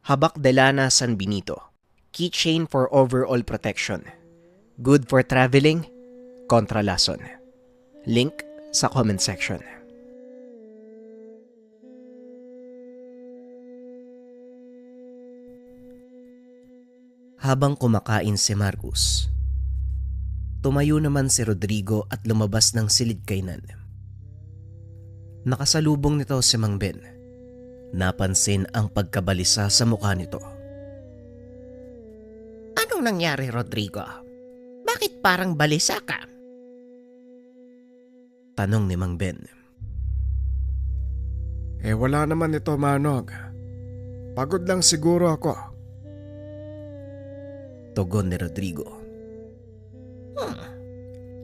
Habak de Lana San Benito. Keychain for overall protection. Good for traveling, kontra lason. Link sa comment section. Habang kumakain si Marcos, tumayo naman si Rodrigo at lumabas ng silid kainan. Nakasalubong nito si Mang Ben. Napansin ang pagkabalisa sa mukha nito. Anong nangyari, Rodrigo? Bakit parang balisa ka? Tanong ni Mang Ben. Wala naman ito, Manong. Pagod lang siguro ako. Tugon ni Rodrigo.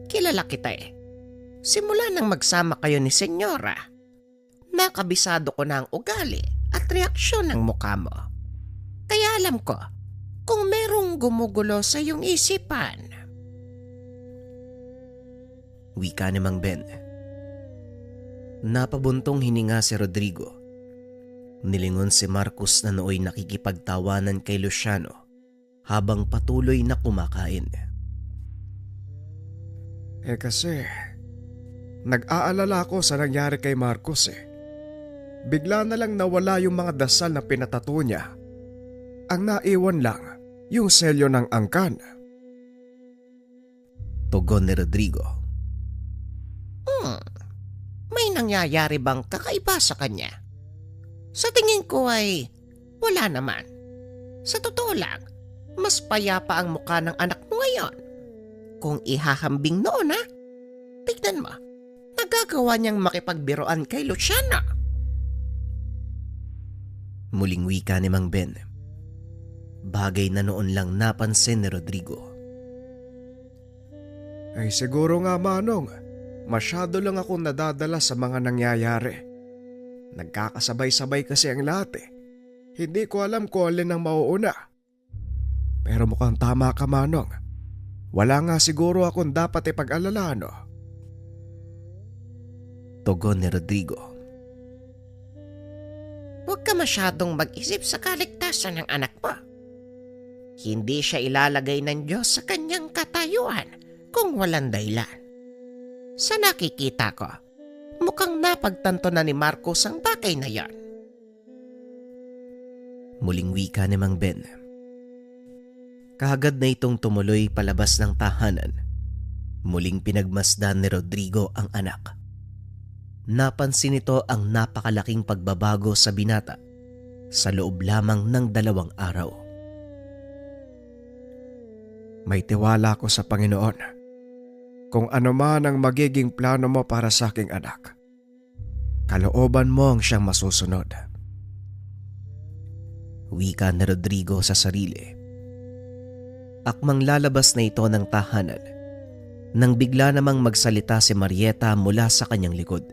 Kilala kita eh. Simula nang magsama kayo ni Senyora, nakabisado ko na ang ugali at reaksyon ng mukha mo. Kaya alam ko kung merong gumugulo sa iyong isipan. Wika ni Mang Ben. Napabuntong hininga si Rodrigo. Nilingon si Marcos na nooy nakikipagtawanan kay Luciano habang patuloy na kumakain. Kasi, nag-aalala ako sa nangyari kay Marcos eh. Bigla na lang nawala yung mga dasal na pinatato niya. Ang naiwan lang, yung selyo ng angkan. Tugon ni Rodrigo. May nangyayari bang kakaiba sa kanya? Sa tingin ko ay wala naman. Sa totoo lang, mas payapa ang mukha ng anak mo ngayon. Kung ihahambing noon tignan mo, nagagawa niyang makipagbiroan kay Luciana. Muling wika ni Mang Ben. Bagay na noon lang napansin ni Rodrigo. Siguro nga, Manong. Masyado lang akong nadadala sa mga nangyayari. Nagkakasabay-sabay kasi ang lahat eh. Hindi ko alam kung alin ang mauuna. Pero mukhang tama ka, Manong. Wala nga siguro akong dapat ipag-alala, no? Tugon ni Rodrigo. Huwag ka masyadong mag-isip sa kaligtasan ng anak mo. Hindi siya ilalagay ng Diyos sa kanyang katayuan kung walang dahilan. Sa nakikita ko, mukhang napagtanto na ni Marcos ang bagay na yon. Muling wika ni Mang Ben. Kaagad na itong tumuloy palabas ng tahanan. Muling pinagmasdan ni Rodrigo ang anak. Napansin nito ang napakalaking pagbabago sa binata sa loob lamang ng 2 araw. May tiwala ko sa Panginoon. Kung ano man ang magiging plano mo para sa aking anak, kalooban mo ang siyang masusunod. Wika ni Rodrigo sa sarili. Akmang lalabas na ito ng tahanan nang bigla namang magsalita si Marieta mula sa kanyang likod.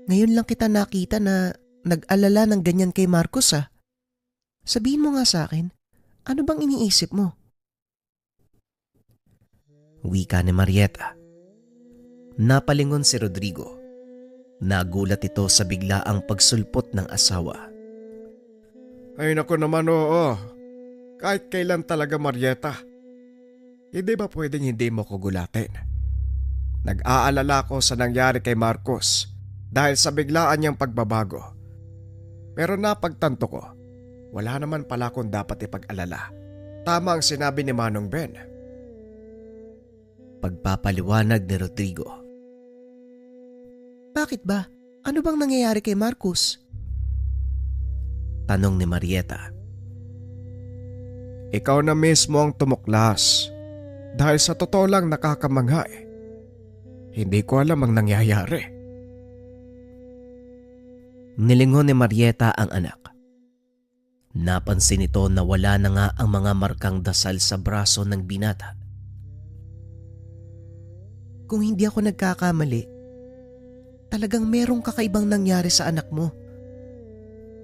Ngayon lang kita nakita na nag-alala ng ganyan kay Marcos Sabihin mo nga sa akin, ano bang iniisip mo? Wika ni Marieta. Napalingon si Rodrigo. Nagulat ito sa biglaang pagsulpot ng asawa. Ay naku naman, oo. Kahit kailan talaga, Marieta. Hindi ba pwedeng hindi mo ko gulatin? Nag-aalala ko sa nangyari kay Marcos dahil sa biglaan niyang pagbabago. Pero napagtanto ko, wala naman pala akong dapat ipag-alala. Tama ang sinabi ni Manong Ben. Pagpapaliwanag ni Rodrigo. Bakit ba? Ano bang nangyayari kay Marcos? Tanong ni Marieta. Ikaw na mismo ang tumuklas. Dahil sa totoo lang nakakamangha eh. Hindi ko alam ang nangyayari. Nilingon ni Marieta ang anak. Napansin nito na wala na nga ang mga markang dasal sa braso ng binata. Kung hindi ako nagkakamali, talagang merong kakaibang nangyari sa anak mo.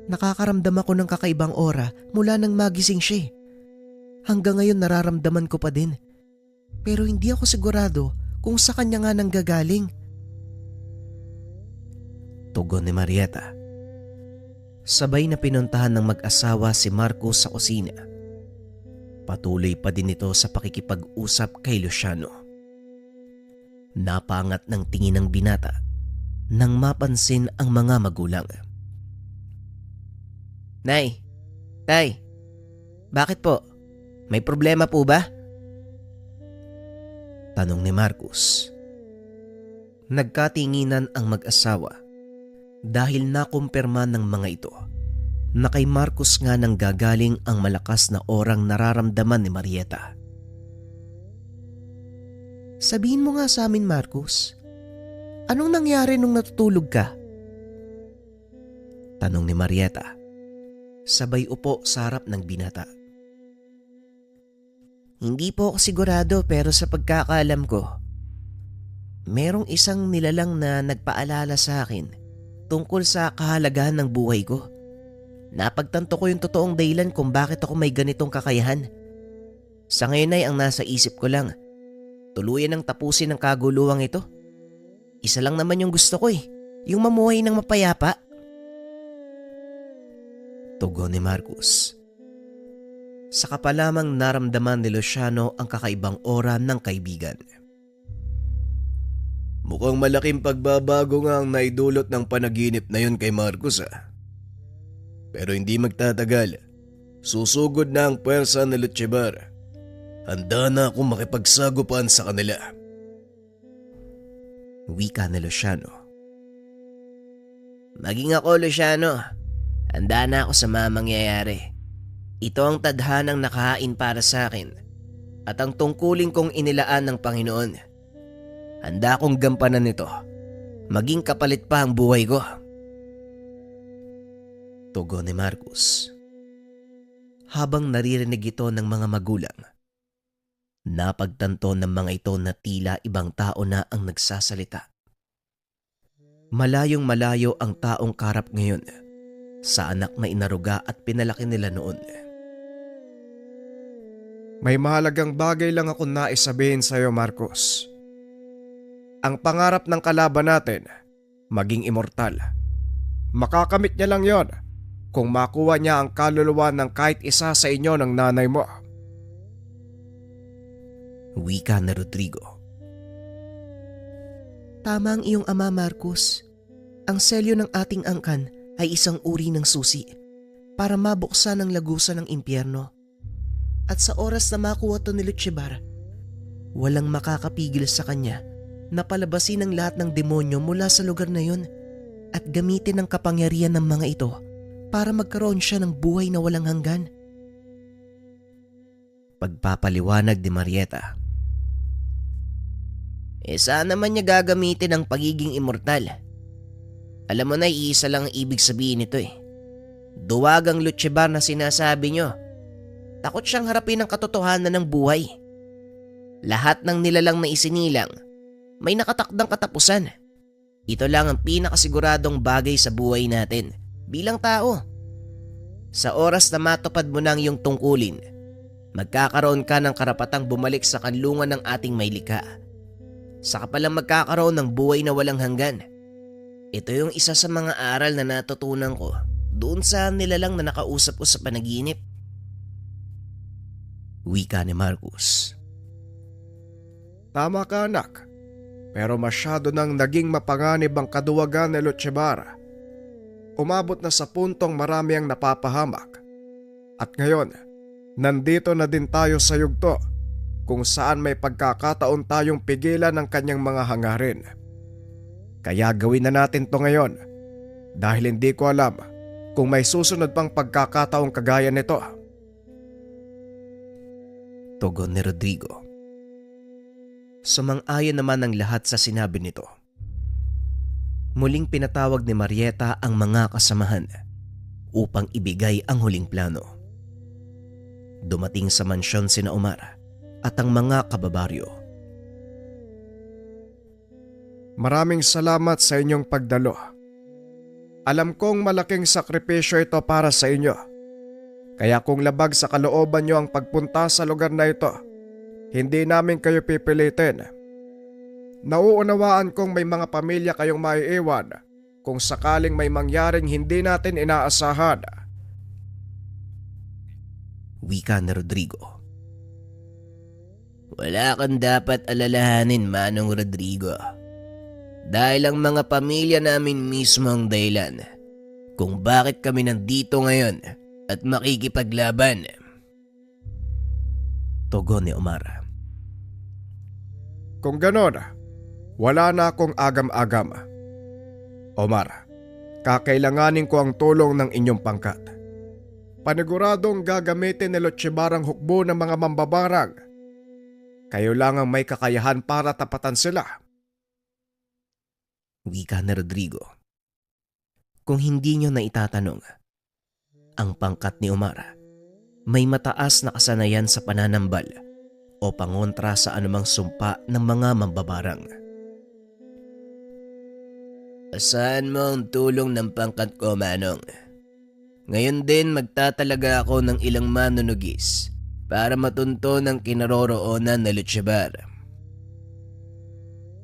Nakakaramdam ako ng kakaibang aura mula nang magising siya. Hanggang ngayon nararamdaman ko pa din. Pero hindi ako sigurado kung sa kanya nga nanggagaling. Tugon ni Marieta. Sabay na pinuntahan ng mag-asawa si Marcos sa kusina. Patuloy pa din ito sa pakikipag-usap kay Luciano. Napaangat ng tingin ng binata nang mapansin ang mga magulang. Nay, Tay, bakit po? May problema po ba? Tanong ni Marcos. Nagkatinginan ang mag-asawa dahil nakumpirma ng mga ito na kay Marcos nga nang gagaling ang malakas na orang nararamdaman ni Marieta. Sabihin mo nga sa amin, Marcos. Anong nangyari nung natutulog ka? Tanong ni Marieta. Sabay upo sa harap ng binata. Hindi po ako sigurado pero sa pagkakaalam ko, merong isang nilalang na nagpaalala sa akin tungkol sa kahalagahan ng buhay ko. Napagtanto ko yung totoong dahilan kung bakit ako may ganitong kakayahan. Sa ngayon ay ang nasa isip ko lang, tuluyan ang tapusin ang kaguluwang ito. Isa lang naman yung gusto ko yung mamuhay ng mapayapa. Tugon ni Marcos. Saka pa lamang naramdaman ni Luciano ang kakaibang aura ng kaibigan. Mukhang malaking pagbabago nga ang naidulot ng panaginip na yun kay Marcos Pero hindi magtatagal. Susugod na ang pwersa ni Lutchebar. Handa na akong makipagsagupan sa kanila. Wika ni Luciano. Maging ako, Luciano. Handa na ako sa mga mangyayari. Ito ang tadhanang nakahain para sa akin at ang tungkulin kong inilaan ng Panginoon. Handa akong gampanan nito. Maging kapalit pa ang buhay ko. Tugon ni Marcos. Habang naririnig ito ng mga magulang, napagtanto ng mga ito na tila ibang tao na ang nagsasalita. Malayong malayo ang taong karap ngayon sa anak na inaruga at pinalaki nila noon. May mahalagang bagay lang ako nais sabihin sa iyo, Marcos. Ang pangarap ng kalaban natin, maging immortal. Makakamit niya lang yon kung makuha niya ang kaluluwa ng kahit isa sa inyo ng nanay mo. Wika na Rodrigo. Tama ang iyong ama, Marcos. Ang selyo ng ating angkan ay isang uri ng susi para mabuksan ang lagusan ng impyerno. At sa oras na makuha ito ni Lutchebar, walang makakapigil sa kanya na palabasin ang lahat ng demonyo mula sa lugar na yun at gamitin ang kapangyarihan ng mga ito para magkaroon siya ng buhay na walang hanggan. Pagpapaliwanag ni Marieta. Saan naman niya gagamitin ang pagiging immortal? Alam mo na, iisa lang ang ibig sabihin nito Duwagang Lutchebar na sinasabi niyo. Takot siyang harapin ang katotohanan ng buhay. Lahat ng nilalang na isinilang, may nakatakdang katapusan. Ito lang ang pinakasiguradong bagay sa buhay natin bilang tao. Sa oras na matupad mo ng iyong tungkulin, magkakaroon ka ng karapatang bumalik sa kanlungan ng ating maylikha. Saka palang magkakaroon ng buhay na walang hanggan. Ito yung isa sa mga aral na natutunan ko doon sa nilalang na nakausap ko sa panaginip. Wika ni Marcos. Tama ka, anak. Pero masyado nang naging mapanganib ang kaduwagan ni Lutchebar. Umabot na sa puntong marami ang napapahamak. At ngayon, nandito na din tayo sa yugto kung saan may pagkakataon tayong pigilan ng kanyang mga hangarin. Kaya gawin na natin to ngayon dahil hindi ko alam kung may susunod pang pagkakataong kagaya nito. Tugon ni Rodrigo. Sumang-ayon naman ang lahat sa sinabi nito. Muling pinatawag ni Marieta ang mga kasamahan upang ibigay ang huling plano. Dumating sa mansyon sina Omar at ang mga kababaryo. Maraming salamat sa inyong pagdalo. Alam kong malaking sakripisyo ito para sa inyo. Kaya kung labag sa kalooban nyo ang pagpunta sa lugar na ito, hindi namin kayo pipilitin. Nauunawaan kong may mga pamilya kayong maiiwan kung sakaling may mangyaring hindi natin inaasahan. Wika ni Rodrigo. Wala kang dapat alalahanin, Manong Rodrigo. Dahil ang mga pamilya namin mismo ang dahilan kung bakit kami nandito ngayon at makikipaglaban. Tugon ni Omar. Kung ganon, wala na akong agam-agam. Omar, kakailanganin ko ang tulong ng inyong pangkat. Paniguradong gagamitin ni Lotchebar ang hukbo ng mga mambabarang. Kayo lang ang may kakayahan para tapatan sila. Wika ni Rodrigo. Kung hindi nyo na itatanong, ang pangkat ni Omar may mataas na kasanayan sa pananambal o pangontra sa anumang sumpa ng mga mambabarang. Asahan mo ang tulong ng pangkat ko, Manong. Ngayon din magtatalaga ako ng ilang manunugis para matunto ng kinaroroonan na Lutchebar.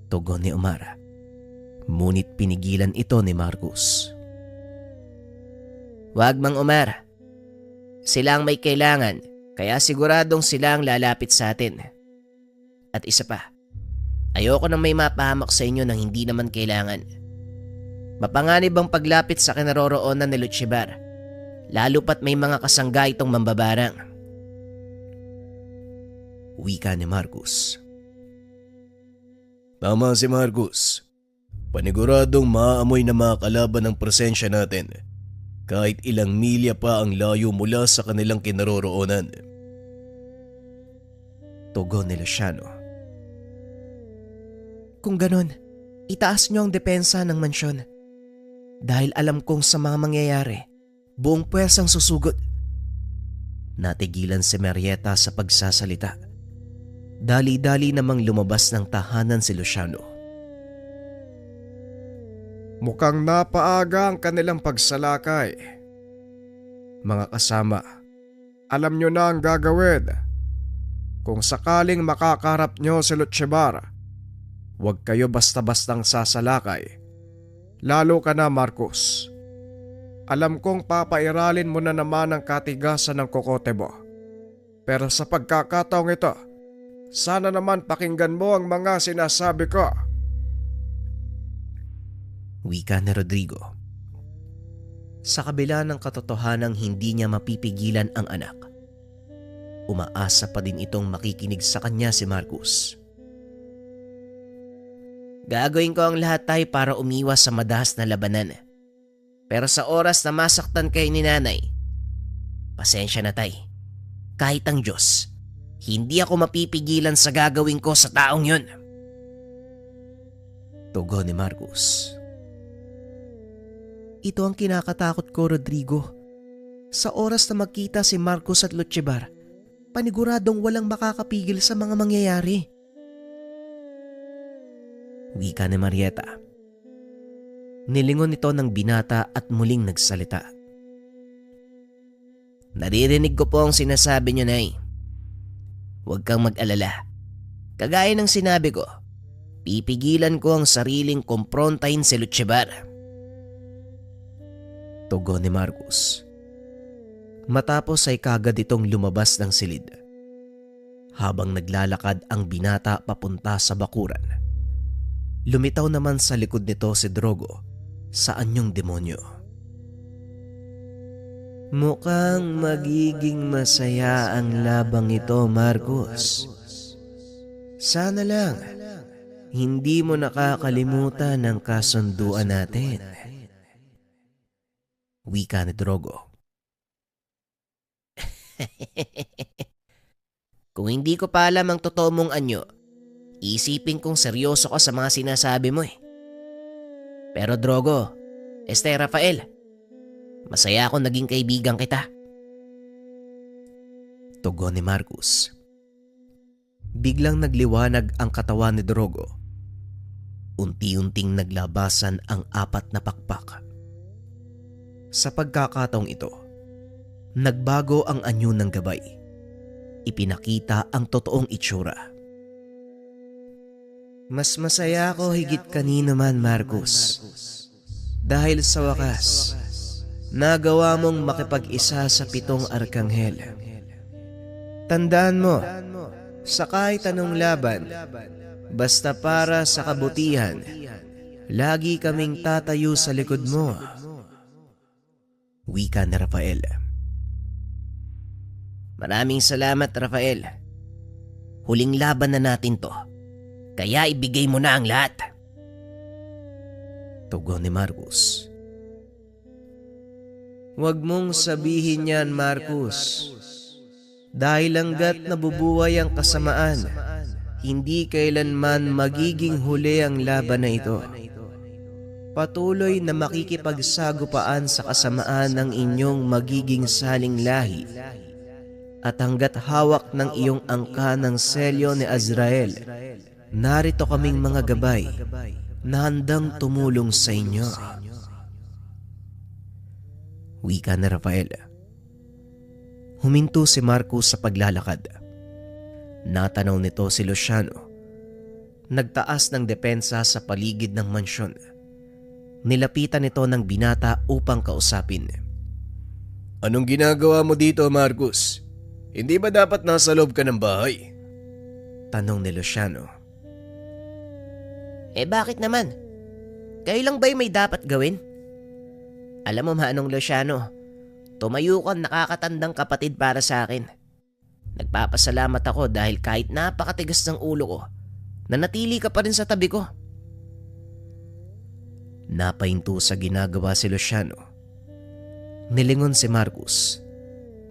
Tugon ni Omar. Ngunit pinigilan ito ni Marcos. Wag, Mang Omar. Sila ang may kailangan, kaya siguradong sila ang lalapit sa atin. At isa pa, ayoko nang may mapahamak sa inyo nang hindi naman kailangan. Mapanganib ang paglapit sa kinaroroonan ni Lutchebar, lalo pat may mga kasangga itong mambabarang. Wika ni Marcos. Tama si Marcos. Paniguradong maaamoy na mga kalaban ng presensya natin kahit ilang milya pa ang layo mula sa kanilang kinaroroonan. Tugon ni Luciano. Kung ganon, itaas nyo ang depensa ng mansyon. Dahil alam kong sa mga mangyayari, buong puwersang susugod. Natigilan si Marieta sa pagsasalita. Dali-dali namang lumabas ng tahanan si Luciano. Mukhang napaaga ang kanilang pagsalakay. Mga kasama, alam nyo na ang gagawin. Kung sakaling makakarap nyo si Lutchebar, huwag kayo basta-bastang sasalakay. Lalo ka na, Marcos. Alam kong papairalin mo na naman ang katigasan ng kokote mo. Pero sa pagkakataong ito, sana naman pakinggan mo ang mga sinasabi ko. Wika ni Rodrigo. Sa kabila ng katotohanang hindi niya mapipigilan ang anak, umaasa pa din itong makikinig sa kanya si Marcos. Gagawin ko ang lahat, tay, para umiwas sa madahas na labanan. Pero sa oras na masaktan kayo ni nanay, pasensya na, tay. Kahit ang Diyos, hindi ako mapipigilan sa gagawin ko sa taong yun. Tugon ni Marcos. Ito ang kinakatakot ko, Rodrigo. Sa oras na magkita si Marcos at Lutchebar, paniguradong walang makakapigil sa mga mangyayari. Wika ni Marieta. Nilingon ito ng binata at muling nagsalita. Naririnig ko po ang sinasabi niyo, Nay. Huwag kang mag-alala. Kagaya ng sinabi ko, pipigilan ko ang sariling kumprontahin si Lutchebar. Tugon ni Marcos. Matapos ay kagad itong lumabas ng silid. Habang naglalakad ang binata papunta sa bakuran, lumitaw naman sa likod nito si Drogo sa anyong demonyo. Mukhang magiging masaya ang labang ito, Marcos. Sana lang hindi mo nakakalimutan ang kasunduan natin. Wika ni Drogo. Kung hindi ko pa alam ang totoo mong anyo, isipin kong seryoso ka sa mga sinasabi mo eh. Pero Drogo, Rafael, masaya akong naging kaibigan kita. Tugon ni Marcos. Biglang nagliwanag ang katawan ni Drogo. Unti-unting naglabasan ang 4 na pakpak. Sa pagkakataong ito, nagbago ang anyo ng gabay. Ipinakita ang totoong itsura. Mas masaya ako higit kanino man, Marcos. Dahil sa wakas, nagawa mong makipag-isa sa 7 arkanghel. Tandaan mo, sa kahit anong laban, basta para sa kabutihan, lagi kaming tatayo sa likod mo. Wika ni Rafael. Maraming salamat, Rafael. Huling laban na natin to. Kaya ibigay mo na ang lahat. Tugon ni Marcus. Huwag mong sabihin yan, Marcus. Dahil hanggat nabubuhay ang kasamaan, hindi kailanman magiging huli ang laban na ito. Patuloy na makikipagsagupaan sa kasamaan ng inyong magiging saling lahi. At hanggat hawak ng iyong angka ng selyo ni Azrael, narito kaming mga gabay na handang tumulong sa inyo. Wika ni Rafael. Huminto si Marcus sa paglalakad. Natanaw nito si Luciano. Nagtaas ng depensa sa paligid ng mansyon. Nilapitan nito ng binata upang kausapin. Anong ginagawa mo dito, Marcus? Hindi ba dapat nasa loob ka ng bahay? Tanong ni Luciano. Bakit naman? Kayo lang ba'y may dapat gawin? Alam mo Manong Luciano, tumayo kang nakakatandang kapatid para sa akin. Nagpapasalamat ako dahil kahit napakatigas ng ulo ko, nanatili ka pa rin sa tabi ko. Napahinto sa ginagawa si Luciano. Nilingon si Marcus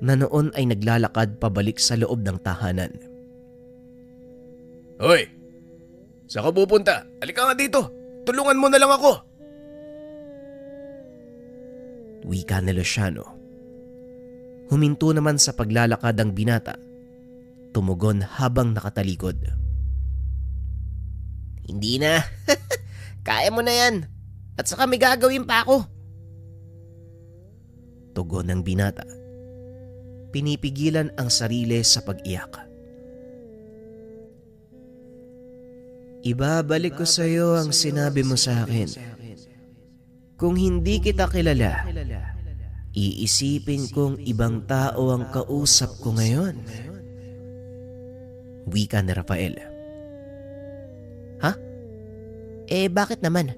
na noon ay naglalakad pabalik sa loob ng tahanan. Hoy! Saan ka pupunta? Halika nga dito! Tulungan mo na lang ako! Wika ni Luciano. Huminto naman sa paglalakad ang binata. Tumugon habang nakatalikod. Hindi na. Kaya mo na yan. At saka may gagawin pa ako. Tugon ng binata. Pinipigilan ang sarili sa pag-iyak. Ibabalik ko sa iyo ang sinabi mo sa akin. Kung hindi kita kilala, iisipin kong ibang tao ang kausap ko ngayon. Wika ni Rafael. Ha? Bakit naman?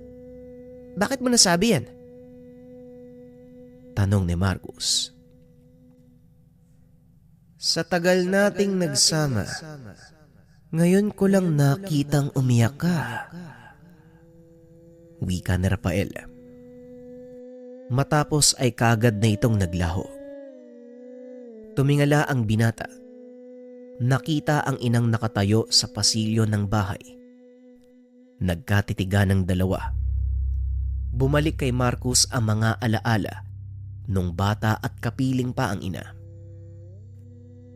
Bakit mo nasabi yan? Tanong ni Marcus. Sa tagal nating nagsama, ngayon ko lang nakitang umiyak ka. Wika ni Rafael. Matapos ay kagad na itong naglaho. Tumingala ang binata. Nakita ang inang nakatayo sa pasilyo ng bahay. Nagkatitigan ng dalawa. Bumalik kay Marcus ang mga alaala nung bata at kapiling pa ang ina.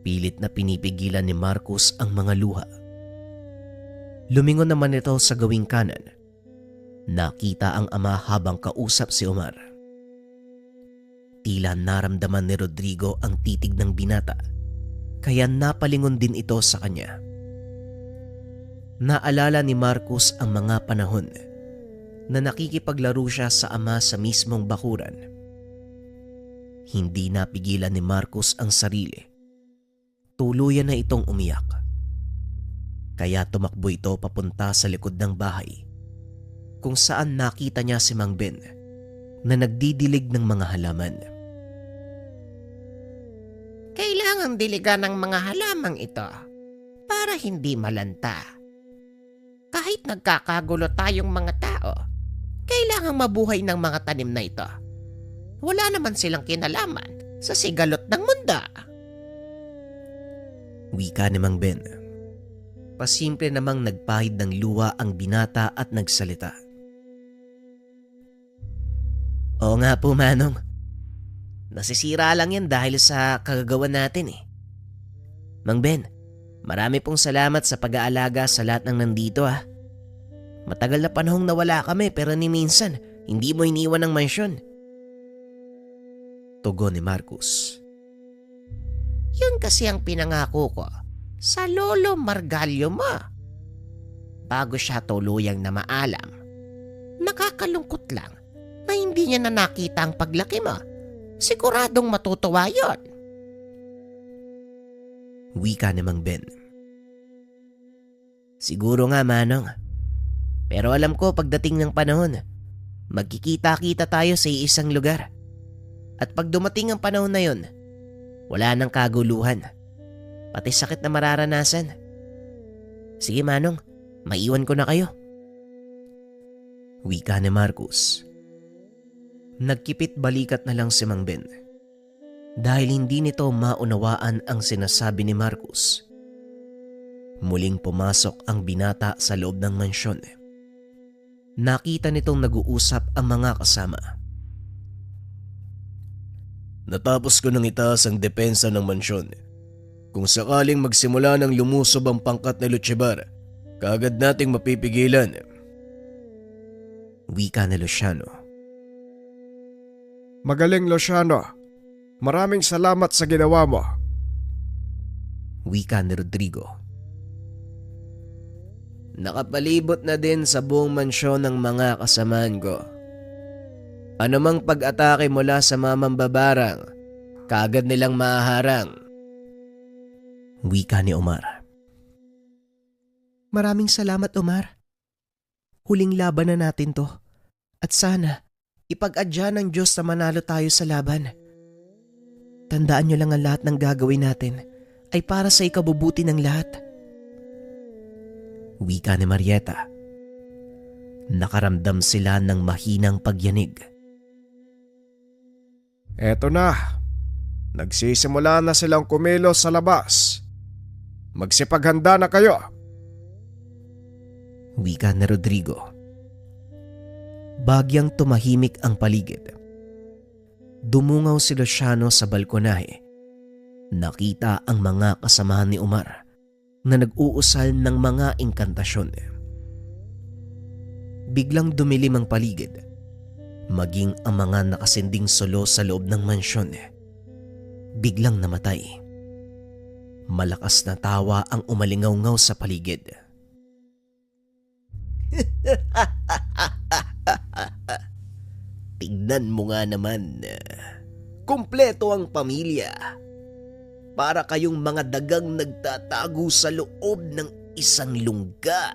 Pilit na pinipigilan ni Marcus ang mga luha. Lumingon naman ito sa gawing kanan. Nakita ang ama habang kausap si Omar. Tila naramdaman ni Rodrigo ang titig ng binata, kaya napalingon din ito sa kanya. Naalala ni Marcus ang mga panahon na nakikipaglaro siya sa ama sa mismong bakuran. Hindi napigilan ni Marcus ang sarili. Tuluyan na itong umiyak. Kaya tumakbo ito papunta sa likod ng bahay, kung saan nakita niya si Mang Ben na nagdidilig ng mga halaman. Kailangang diligan ng mga halamang ito para hindi malanta. Kahit nagkakagulo tayong mga tao, kailangang mabuhay ng mga tanim na ito. Wala naman silang kinalaman sa sigalot ng mundo. Wika ni Mang Ben. Pasimple namang nagpahid ng luha ang binata at nagsalita. Oo nga po, Manong. Nasisira lang yan dahil sa kagagawan natin eh. Mang Ben, marami pong salamat sa pag-aalaga sa lahat ng nandito ah. Matagal na panahong nawala kami pero ni minsan hindi mo iniwan ang mansyon. Tugon ni Marcus. Yun kasi ang pinangako ko sa lolo Margalyo mo. Bago siya tuluyang na maalam, nakakalungkot lang na Baka hindi niya na nakita ang paglaki mo. Siguradong matutuwa yon. Wika ni Mang Ben. Siguro nga, Manong. Pero alam ko pagdating ng panahon, magkikita-kita tayo sa isang lugar. At pag dumating ang panahon na yon, wala nang kaguluhan. Pati sakit na mararanasan. Sige, Manong, maiwan ko na kayo. Wika ni Marcos. Nagkipit balikat na lang si Mang Ben. Dahil hindi nito maunawaan ang sinasabi ni Marcos. Muling pumasok ang binata sa loob ng mansyon. Nakita nitong nag-uusap ang mga kasama. Natapos ko nang itaas ang depensa ng mansyon. Kung sakaling magsimula ng lumusob ang pangkat ni Luchibar, kaagad nating mapipigilan. Wika ni Luciano. Magaling, Luciano. Maraming salamat sa ginawa mo. Wika ni Rodrigo. Nakapalibot na din sa buong mansyon ng mga kasamaan ko. Anumang pag-atake mula sa mamambabarang, kaagad nilang mahaharang. Wika ni Omar. Maraming salamat, Omar. Huling laban na natin to. At sana, ipag-adya ng Diyos na manalo tayo sa laban. Tandaan nyo lang ang lahat ng gagawin natin ay para sa ikabubuti ng lahat. Wika ni Marieta. Nakaramdam sila ng mahinang pagyanig. Eto na. Nagsisimula na silang kumilos sa labas. Magsipaghanda na kayo. Wika ni Rodrigo. Bagyang tumahimik ang paligid. Dumungaw si Luciano sa balkonahe. Nakita ang mga kasamahan ni Omar na nag-uusal ng mga inkantasyon. Biglang dumilim ang paligid, maging ang mga nakasinding solo sa loob ng mansyon. Biglang namatay. Malakas na tawa ang umalingaw-ngaw sa paligid. Tignan mo nga naman. Kumpleto ang pamilya. Para kayong mga dagang nagtatago sa loob ng isang lungga.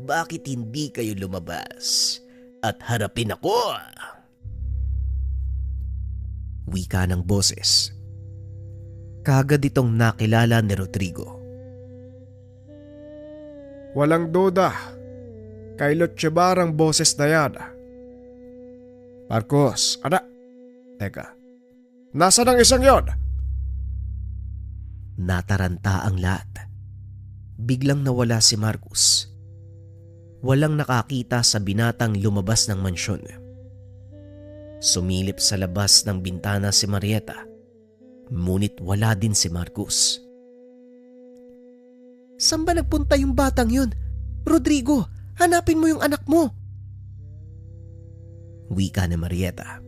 Bakit hindi kayo lumabas at harapin ako? Wika ng boses. Kagad itong nakilala ni Rodrigo. Walang duda. Kay Luchibar ang boses na yan. Marcos, anak. Teka, nasaan ang isang yon? Nataranta ang lahat. Biglang nawala si Marcos. Walang nakakita sa binatang lumabas ng mansyon. Sumilip sa labas ng bintana si Marieta, ngunit wala din si Marcos. Saan ba nagpunta yung batang yun? Rodrigo, hanapin mo yung anak mo. Wika ni Marieta.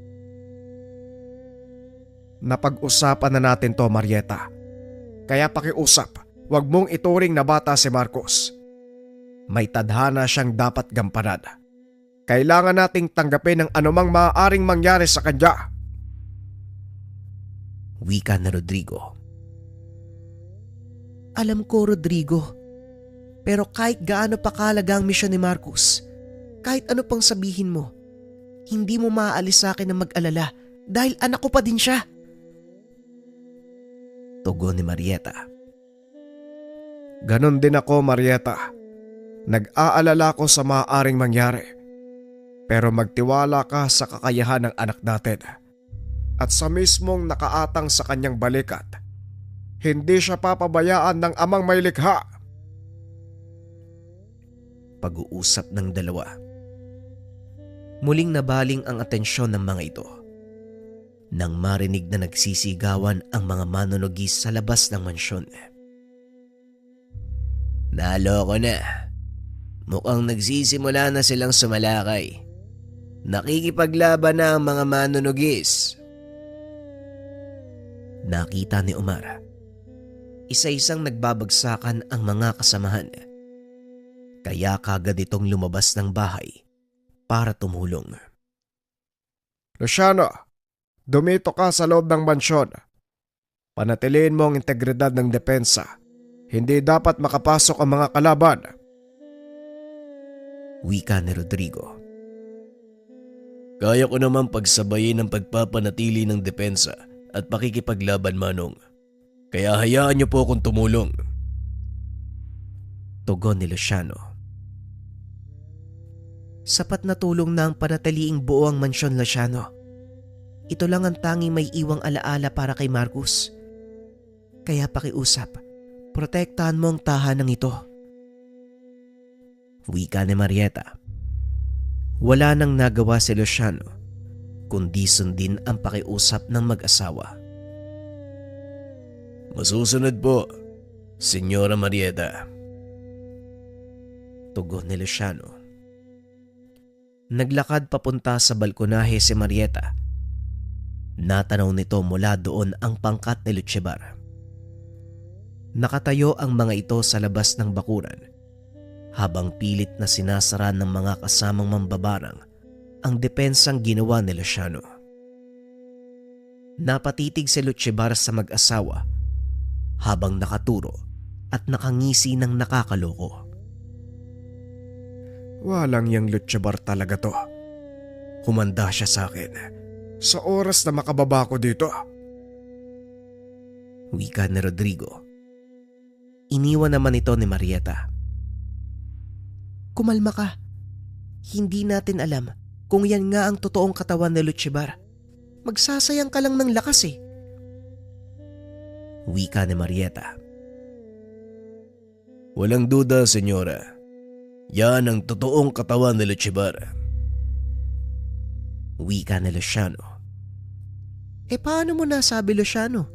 Napag-usapan na natin to, Marieta. Kaya pakiusap, wag mong ituring na bata si Marcos. May tadhana siyang dapat gampanan. Kailangan nating tanggapin ang anumang maaaring mangyari sa kanya. Wika ni Rodrigo. Alam ko, Rodrigo. Pero kahit gaano pa kahalaga ang misyon ni Marcos, kahit ano pang sabihin mo, hindi mo maaalis sa akin na mag-alala dahil anak ko pa din siya. Tugon ni Marieta. Ganon din ako, Marieta. Nag-aalala ko sa maaaring mangyari. Pero magtiwala ka sa kakayahan ng anak natin. At sa mismong nakaatang sa kanyang balikat, hindi siya papabayaan ng amang may likha. Pag-uusap ng dalawa. Muling nabaling ang atensyon ng mga ito nang marinig na nagsisigawan ang mga manunugis sa labas ng mansyon. Naloko na. Mukhang nagsisimula na silang sumalakay. Nakikipaglaban na ang mga manunugis. Nakita ni Omar. Isa-isang nagbabagsakan ang mga kasamahan. Kaya kagad itong lumabas ng bahay para tumulong. Luciano, dumito ka sa loob ng mansyon. Panatiliin mo ang integridad ng depensa. Hindi dapat makapasok ang mga kalaban. Wika ni Rodrigo. Kaya ko naman pagsabayin ang pagpapanatili ng depensa at pakikipaglaban, Manong. Kaya hayaan niyo po akong tumulong. Tugon ni Luciano. Sapat na tulong na ang panatiliing buo ang mansyon, Luciano. Ito lang ang tanging may iwang alaala para kay Marcus. Kaya pakiusap, protektahan mo ang tahanang ito. Wika ni Marieta. Wala nang nagawa si Luciano kundi sundin ang pakiusap ng mag-asawa. Masusunod po, Senyora Marieta. Tugon ni Luciano. Naglakad papunta sa balkonahe si Marieta. Natanaw nito mula doon ang pangkat ni Lutsebar. Nakatayo ang mga ito sa labas ng bakuran habang pilit na sinasara ng mga kasamang mambabarang ang depensang ginawa ni Luciano. Napatitig si Lutsebar sa mag-asawa habang nakaturo at nakangisi ng nakakaloko. Walang yang Lutsebar talaga to. Humanda siya sa akin sa oras na makababa ko dito. Wika ni Rodrigo. Iniwan naman ito ni Marieta. Kumalma ka. Hindi natin alam kung yan nga ang totoong katawan ni Lutsebar. Magsasayang ka lang ng lakas eh. Wika ni Marieta. Walang duda, senyora. Yan ang totoong katawan ni Lutsebar. Wika ni Luciano. Paano mo nasabi, Luciano?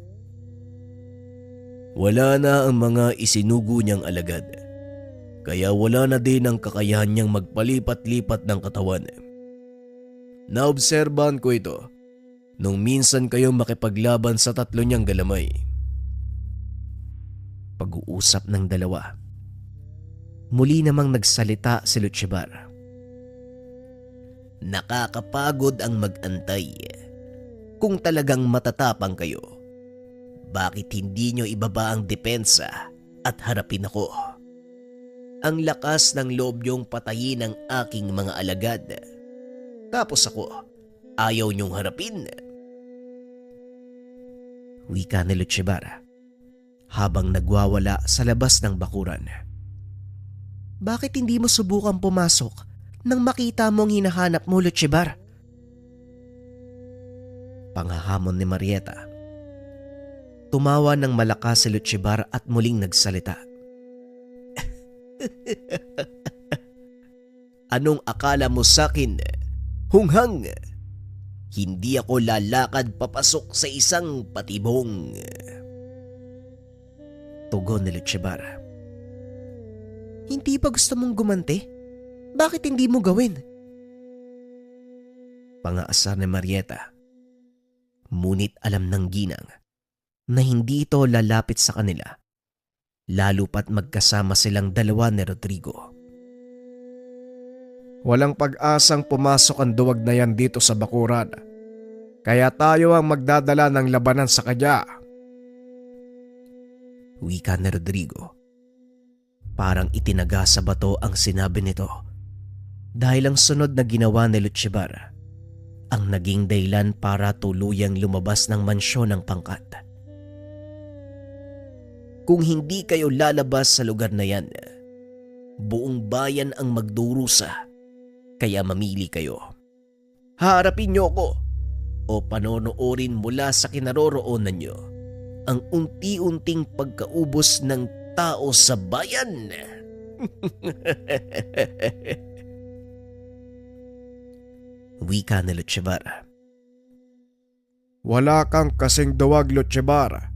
Wala na ang mga isinugo niyang alagad. Kaya wala na din ang kakayahan niyang magpalipat-lipat ng katawan. Naobserbahan ko ito nung minsan kayong makipaglaban sa tatlo niyang galamay. Pag-uusap ng dalawa. Muli namang nagsalita si Lutsebar. Nakakapagod ang mag-antay. Kung talagang matatapang kayo, bakit hindi nyo ibaba ang depensa at harapin ako? Ang lakas ng loob nyong patayin ang aking mga alagad. Tapos ako, ayaw nyong harapin. Wika ni Lutsebar habang nagwawala sa labas ng bakuran. Bakit hindi mo subukan pumasok nang makita mong hinahanap mo, Lutsebar? Panghahamon ni Marieta. Tumawa ng malakas si Lutsebar at muling nagsalita. Anong akala mo sakin, hunghang? Hindi ako lalakad papasok sa isang patibong. Tugon ni Lutsebar. Hindi ba gusto mong gumanti? Bakit hindi mo gawin? Pangaasar ni Marieta. Ngunit alam ng ginang na hindi ito lalapit sa kanila, lalo pat magkasama silang dalawa ni Rodrigo. Walang pag-asang pumasok ang duwag na yan dito sa bakuran. Kaya tayo ang magdadala ng labanan sa kanya. Wika ni Rodrigo. Parang itinaga sa bato ang sinabi nito dahil ang sunod na ginawa ni Lutsebar ang naging dahilan para tuluyang lumabas ng mansyon ng pangkat. Kung hindi kayo lalabas sa lugar na yan, buong bayan ang magdurusa, kaya mamili kayo. Harapin niyo ko o panonoorin mula sa kinaroroonan niyo ang unti-unting pagkaubos ng tao sa bayan. Wika ni Lutsebar. Wala kang kasing duwag, Lutsebar.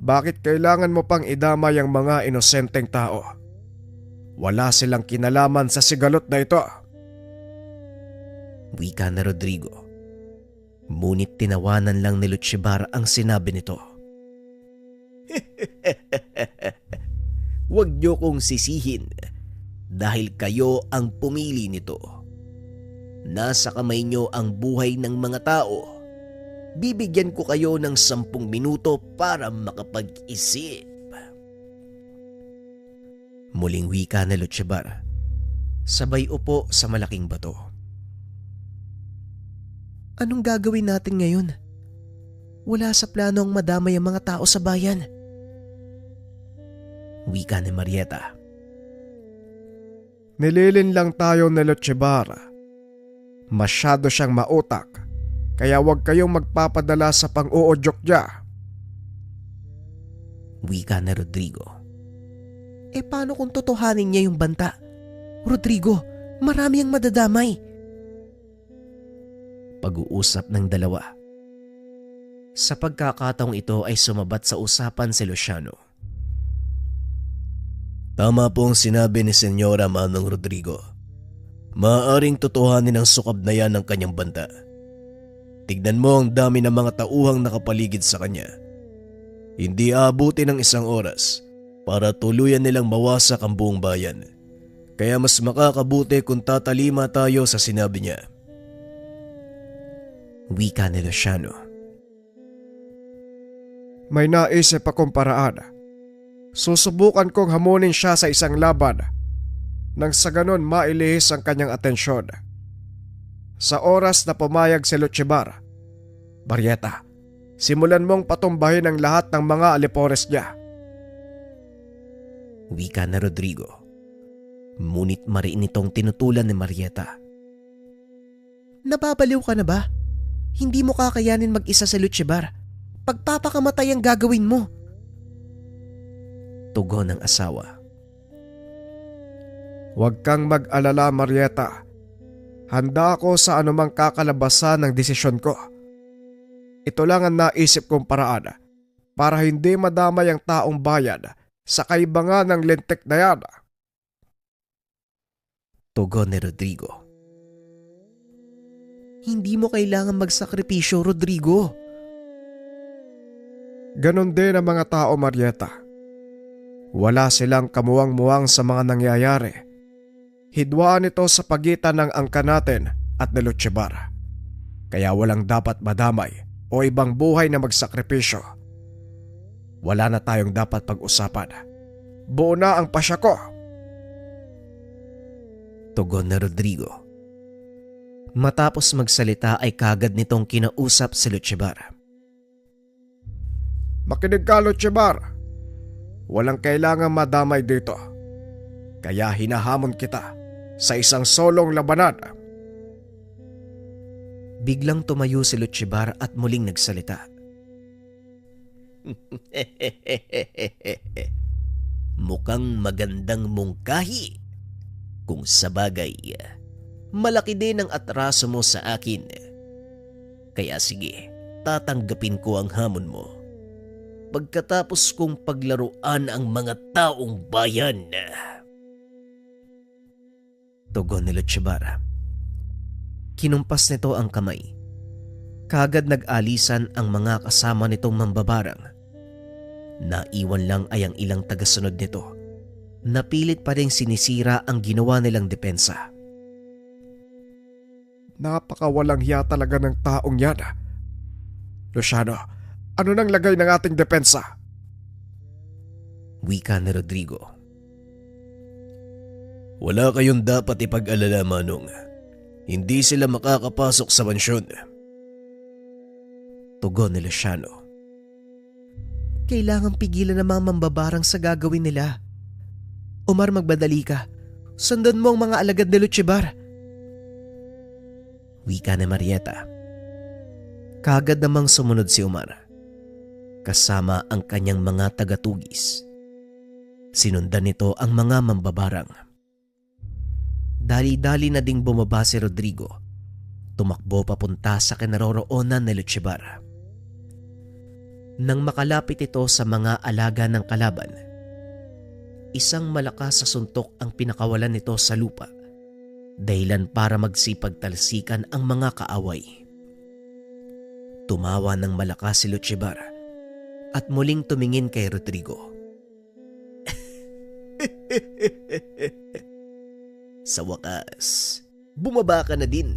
Bakit kailangan mo pang idamay ang mga inosenteng tao? Wala silang kinalaman sa sigalot na ito. Wika ni Rodrigo. Ngunit tinawanan lang ni Lutsebar ang sinabi nito. Huwag niyo kong sisihin dahil kayo ang pumili nito. Nasa kamay nyo ang buhay ng mga tao. Bibigyan ko kayo ng 10 minuto para makapag-isip. Muling wika ni Lutsebar, sabay upo sa malaking bato. Anong gagawin natin ngayon? Wala sa plano ang madamay ang mga tao sa bayan. Wika ni Marieta. Nililin lang tayo ni Lutsebar. Masyado siyang mautak, kaya huwag kayong magpapadala sa pang-uudyok niya. Wika ni Rodrigo. Paano kung totohanin niya yung banta? Rodrigo, marami ang madadamay. Pag-uusap ng dalawa. Sa pagkakataong ito ay sumabat sa usapan si Luciano. Tama po ang sinabi ni Senyora Manong Rodrigo. Maaaring totohanin ang sukab na yan ng kanyang banta. Tignan mo ang dami ng mga tauhang nakapaligid sa kanya. Hindi aabuti ng 1 oras para tuluyan nilang mawasak ang buong bayan. Kaya mas makakabuti kung tatalima tayo sa sinabi niya. Wika ni Luciano. May naisip akong paraan. Susubukan kong hamunin siya sa isang laban nang sa ganon mailihis ang kanyang atensyon. Sa oras na pumayag si Lutsebar, Marieta, simulan mong patumbahin ang lahat ng mga alipores niya. Wika na Rodrigo. Ngunit mariin itong tinutulan ni Marieta. Nababaliw ka na ba? Hindi mo kakayanin mag-isa sa Lutsebar. Pagpapakamatay ang gagawin mo. Tugon ng asawa. Huwag kang mag-alala, Marieta. Handa ako sa anumang kakalabasan ng desisyon ko. Ito lang ang naisip kong paraan para hindi madamay ang taong bayan sa kaibangan ng lintik na yan. Tugon ni Rodrigo. Hindi mo kailangan magsakripisyo, Rodrigo. Ganon din ang mga tao, Marieta. Wala silang kamuwang-muwang sa mga nangyayari. Hidwaan ito sa pagitan ng angka natin at ni Lutsebar. Kaya walang dapat madamay o ibang buhay na magsakripisyo. Wala na tayong dapat pag-usapan. Buo na ang pasya ko. Tugon ni Rodrigo. Matapos magsalita ay kagad nitong kinausap si Lutsebar. Makinig ka, Lutsebar. Walang kailangan madamay dito. Kaya hinahamon kita sa isang solong labanan. Biglang tumayo si Lutsebar at muling nagsalita. Mukhang magandang mungkahi. Kung sabagay, malaki din ang atraso mo sa akin. Kaya sige, tatanggapin ko ang hamon mo. Pagkatapos kong paglaruan ang mga taong bayan. Tugon ni Lutsebar. Kinumpas nito ang kamay. Kagad nag-alisan ang mga kasama nitong mambabarang. Naiwan lang ay ang ilang tagasunod nito. Napilit pa rin sinisira ang ginawa nilang depensa. Napakawalang hiya talaga ng taong yan. Luciano, ano nang lagay ng ating depensa? Wika ni Rodrigo. Wala kayong dapat ipag-alala, Manong. Hindi sila makakapasok sa mansyon. Tugon ni Luciano. Kailangang pigilan ng mga mambabarang sa gagawin nila. Omar, magbadali ka. Sundan mo ang mga alagad ni Lutsebar. Wika ni Marieta. Kagad namang sumunod si Omar. Kasama ang kanyang mga tagatugis. Sinundan nito ang mga mambabarang. Dali-dali na ding bumaba si Rodrigo. Tumakbo papunta sa kinaroroonan ni Lutsebar. Nang makalapit ito sa mga alaga ng kalaban, isang malakas sa suntok ang pinakawalan nito sa lupa, dahilan para magsipagtalsikan ang mga kaaway. Tumawa ng malakas si Lutsebar at muling tumingin kay Rodrigo. Sa wakas, Bumaba ka na din.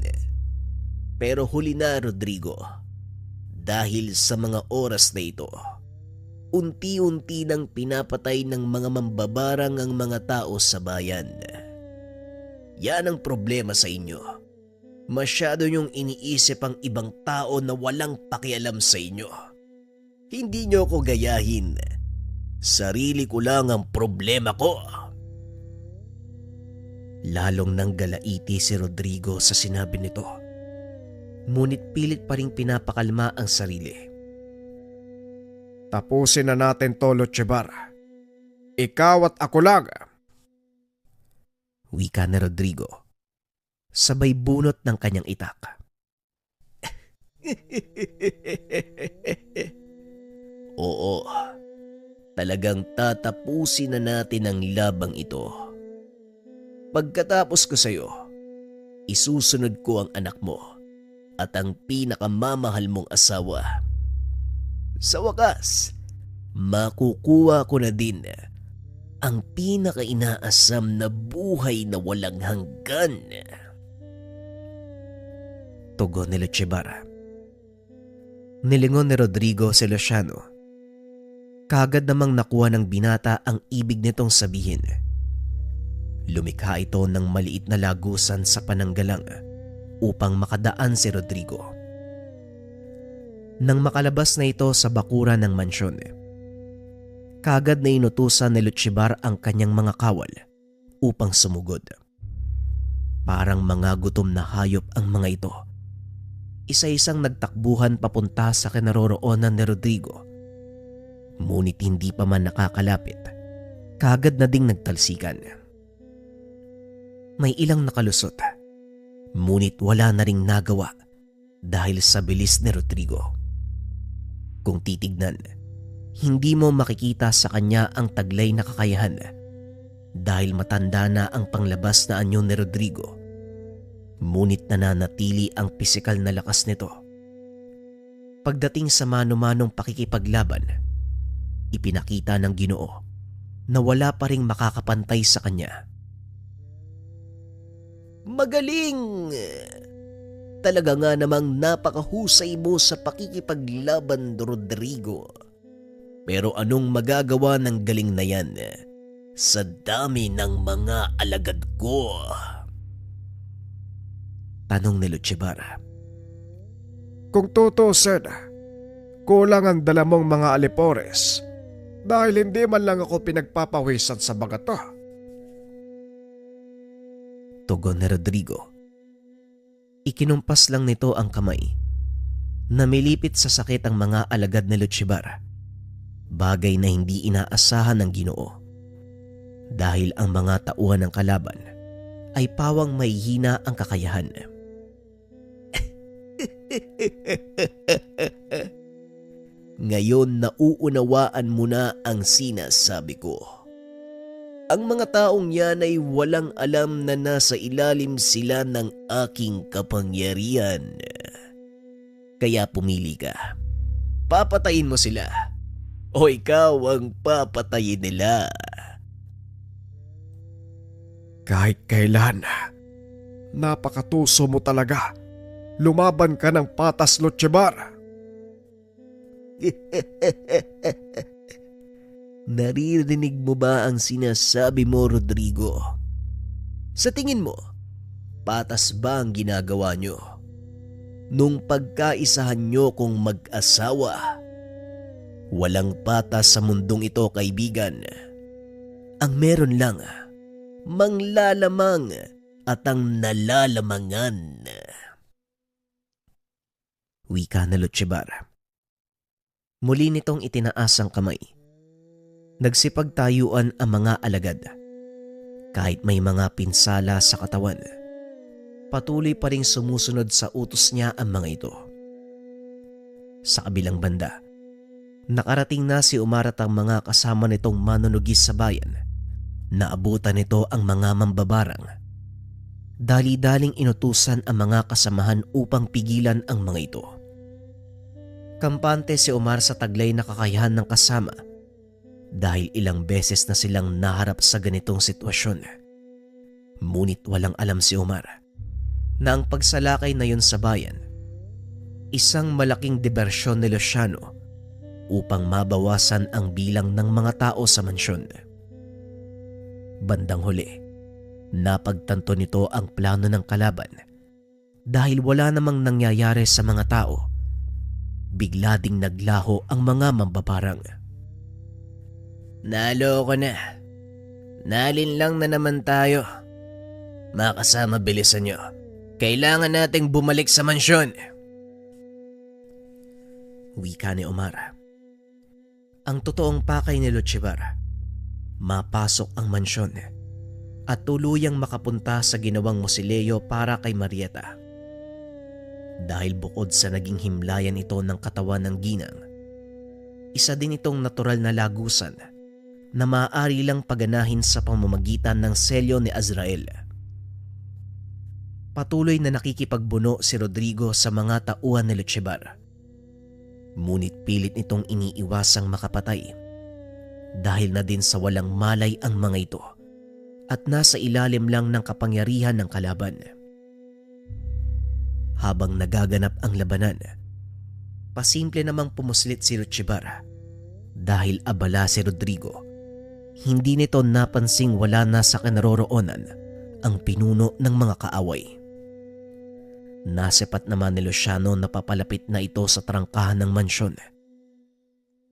Pero huli na, Rodrigo. Dahil sa mga oras na ito, unti-unti nang pinapatay ng mga mambabarang ang mga tao sa bayan. Yan ang problema sa inyo. Masyado niyong iniisip ang ibang tao na walang pakialam sa inyo. Hindi niyo ko gayahin. Sarili ko lang ang problema ko. Lalong nang galaiti si Rodrigo sa sinabi nito. Ngunit pilit pa ring pinapakalma ang sarili. Tapusin na natin to, Lutyebar. Ikaw at ako lang. Wika ni Rodrigo. Sabay bunot ng kanyang itak. Oo, talagang tatapusin na natin ang labang ito. Pagkatapos ko sa'yo, isusunod ko ang anak mo at ang pinakamamahal mong asawa. Sa wakas, makukuha ko na din ang pinaka-inaasam na buhay na walang hanggan. Tugon ni Lutyebar. Nilingon ni Rodrigo si Luciano. Kagad namang nakuha ng binata ang ibig nitong sabihin. Lumikha ito ng maliit na lagusan sa pananggalang upang makadaan si Rodrigo. Nang makalabas na ito sa bakuran ng mansyon, kagad na inutusan ni Lutyebar ang kanyang mga kawal upang sumugod. Parang mga gutom na hayop ang mga ito. Isa-isang nagtakbuhan papunta sa kinaroroonan ni Rodrigo. Ngunit hindi pa man nakakalapit, kagad na ding nagtalsikan. May ilang nakalusot, ngunit wala na ring nagawa dahil sa bilis ni Rodrigo. Kung titignan, hindi mo makikita sa kanya ang taglay na kakayahan dahil matanda na ang panglabas na anyo ni Rodrigo. Ngunit nananatili ang pisikal na lakas nito. Pagdating sa mano-manong pakikipaglaban, ipinakita ng Ginoo na wala pa ring makakapantay sa kanya. Magaling! Talaga nga namang napakahusay mo sa pakikipaglaban, Rodrigo. Pero anong magagawa ng galing na yan sa dami ng mga alagad ko? Tanong ni Lutyebar. Kung tutusin, kulang ang dala mong mga alipores dahil hindi man lang ako pinagpapawisan sa mga to. Tugon ni Rodrigo. Ikinumpas lang nito ang kamay. Namilipit sa sakit ang mga alagad ni Lutyebar. Bagay na hindi inaasahan ng Ginoo. Dahil ang mga tauhan ng kalaban ay pawang may hina ang kakayahan. Ngayon nauunawaan mo na ang sinasabi ko. Ang mga taong yan ay walang alam na nasa ilalim sila ng aking kapangyarihan. Kaya pumili ka. Papatayin mo sila o ikaw ang papatayin nila. Kahit kailan, napakatuso mo talaga. Lumaban ka ng patas, Lutyebar. Naririnig mo ba ang sinasabi mo, Rodrigo? Sa tingin mo, patas ba ang ginagawa nyo? Nung pagkaisahan nyo kong mag-asawa, walang patas sa mundong ito, kaibigan. Ang meron lang, manglalamang at ang nalalamangan. Wika na Lutyebar. Muli nitong itinaas ang kamay. Nagsipagtayuan ang mga alagad. Kahit may mga pinsala sa katawan, patuloy pa ring sumusunod sa utos niya ang mga ito. Sa kabilang banda, nakarating na si Omar at ang mga kasama nitong manunugis sa bayan. Naabutan nito ang mga mambabarang. Dali-daling inutusan ang mga kasamahan upang pigilan ang mga ito. Kampante si Omar sa taglay na kakayahan ng kasama dahil ilang beses na silang naharap sa ganitong sitwasyon. Ngunit walang alam si Omar na ang pagsalakay na yun sa bayan, isang malaking diversyon ni Luciano upang mabawasan ang bilang ng mga tao sa mansyon. Bandang huli, napagtanto nito ang plano ng kalaban dahil wala namang nangyayari sa mga tao. Bigla ding naglaho ang mga mambabarang. Naloko na. Nalinlang na naman tayo. Mga kasama, bilisan nyo. Kailangan nating bumalik sa mansyon. Wika ni Omar. Ang totoong pakay ni Lochevar, mapasok ang mansyon at tuluyang makapunta sa ginawang mausoleo para kay Marieta. Dahil bukod sa naging himlayan ito ng katawan ng ginang, isa din itong natural na lagusan na maaari lang paganahin sa pamamagitan ng selyo ni Azrael. Patuloy na nakikipagbuno si Rodrigo sa mga tauhan ni Lochevar. Ngunit pilit nitong iniiwasang makapatay dahil na din sa walang malay ang mga ito at nasa ilalim lang ng kapangyarihan ng kalaban. Habang nagaganap ang labanan, pasimple namang pumuslit si Lochevar dahil abala si Rodrigo. Hindi nito napansing wala na sa kinaroroonan ang pinuno ng mga kaaway. Nasepat naman ni Luciano na papalapit na ito sa trangkahan ng mansyon.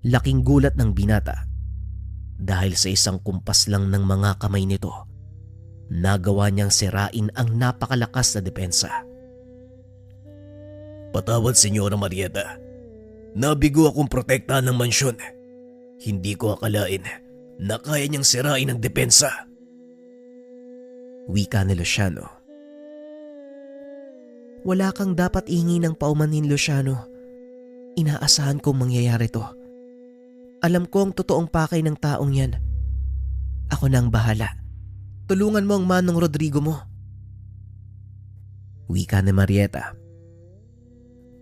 Laking gulat ng binata dahil sa isang kumpas lang ng mga kamay nito, nagawa niyang sirain ang napakalakas na depensa. Patawad, Senyora Marieta. Nabigo akong protektahan ng mansyon. Hindi ko akalain na kaya niyang sirain ang depensa. Wika ni Luciano. Wala kang dapat ihingi ng paumanhin, Luciano. Inaasahan kong mangyayari to. Alam ko ang totoong pakay ng taong yan. Ako na ang bahala. Tulungan mo ang manong Rodrigo mo. Wika ni Marieta.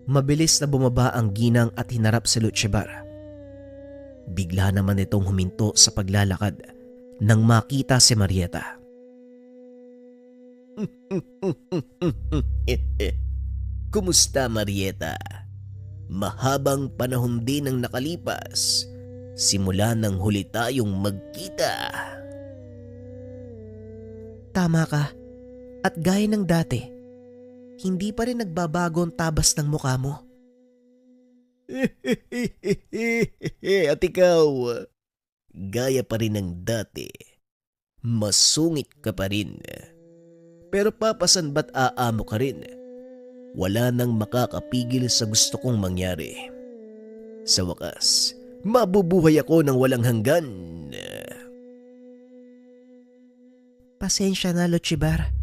Mabilis na bumaba ang ginang at hinarap si Lochevar. Bigla naman itong huminto sa paglalakad nang makita si Marieta. Kumusta, Marieta? Mahabang panahon din ang nakalipas simula nang huli tayong magkita. Tama ka. At gaya ng dati, hindi pa rin nagbabago ang tabas ng mukha mo. At ikaw, gaya pa rin ng dati. Masungit ka pa rin. Pero papasan ba't aamo ka rin? Wala nang makakapigil sa gusto kong mangyari. Sa wakas, mabubuhay ako ng walang hanggan. Pasensya na, Lochevar.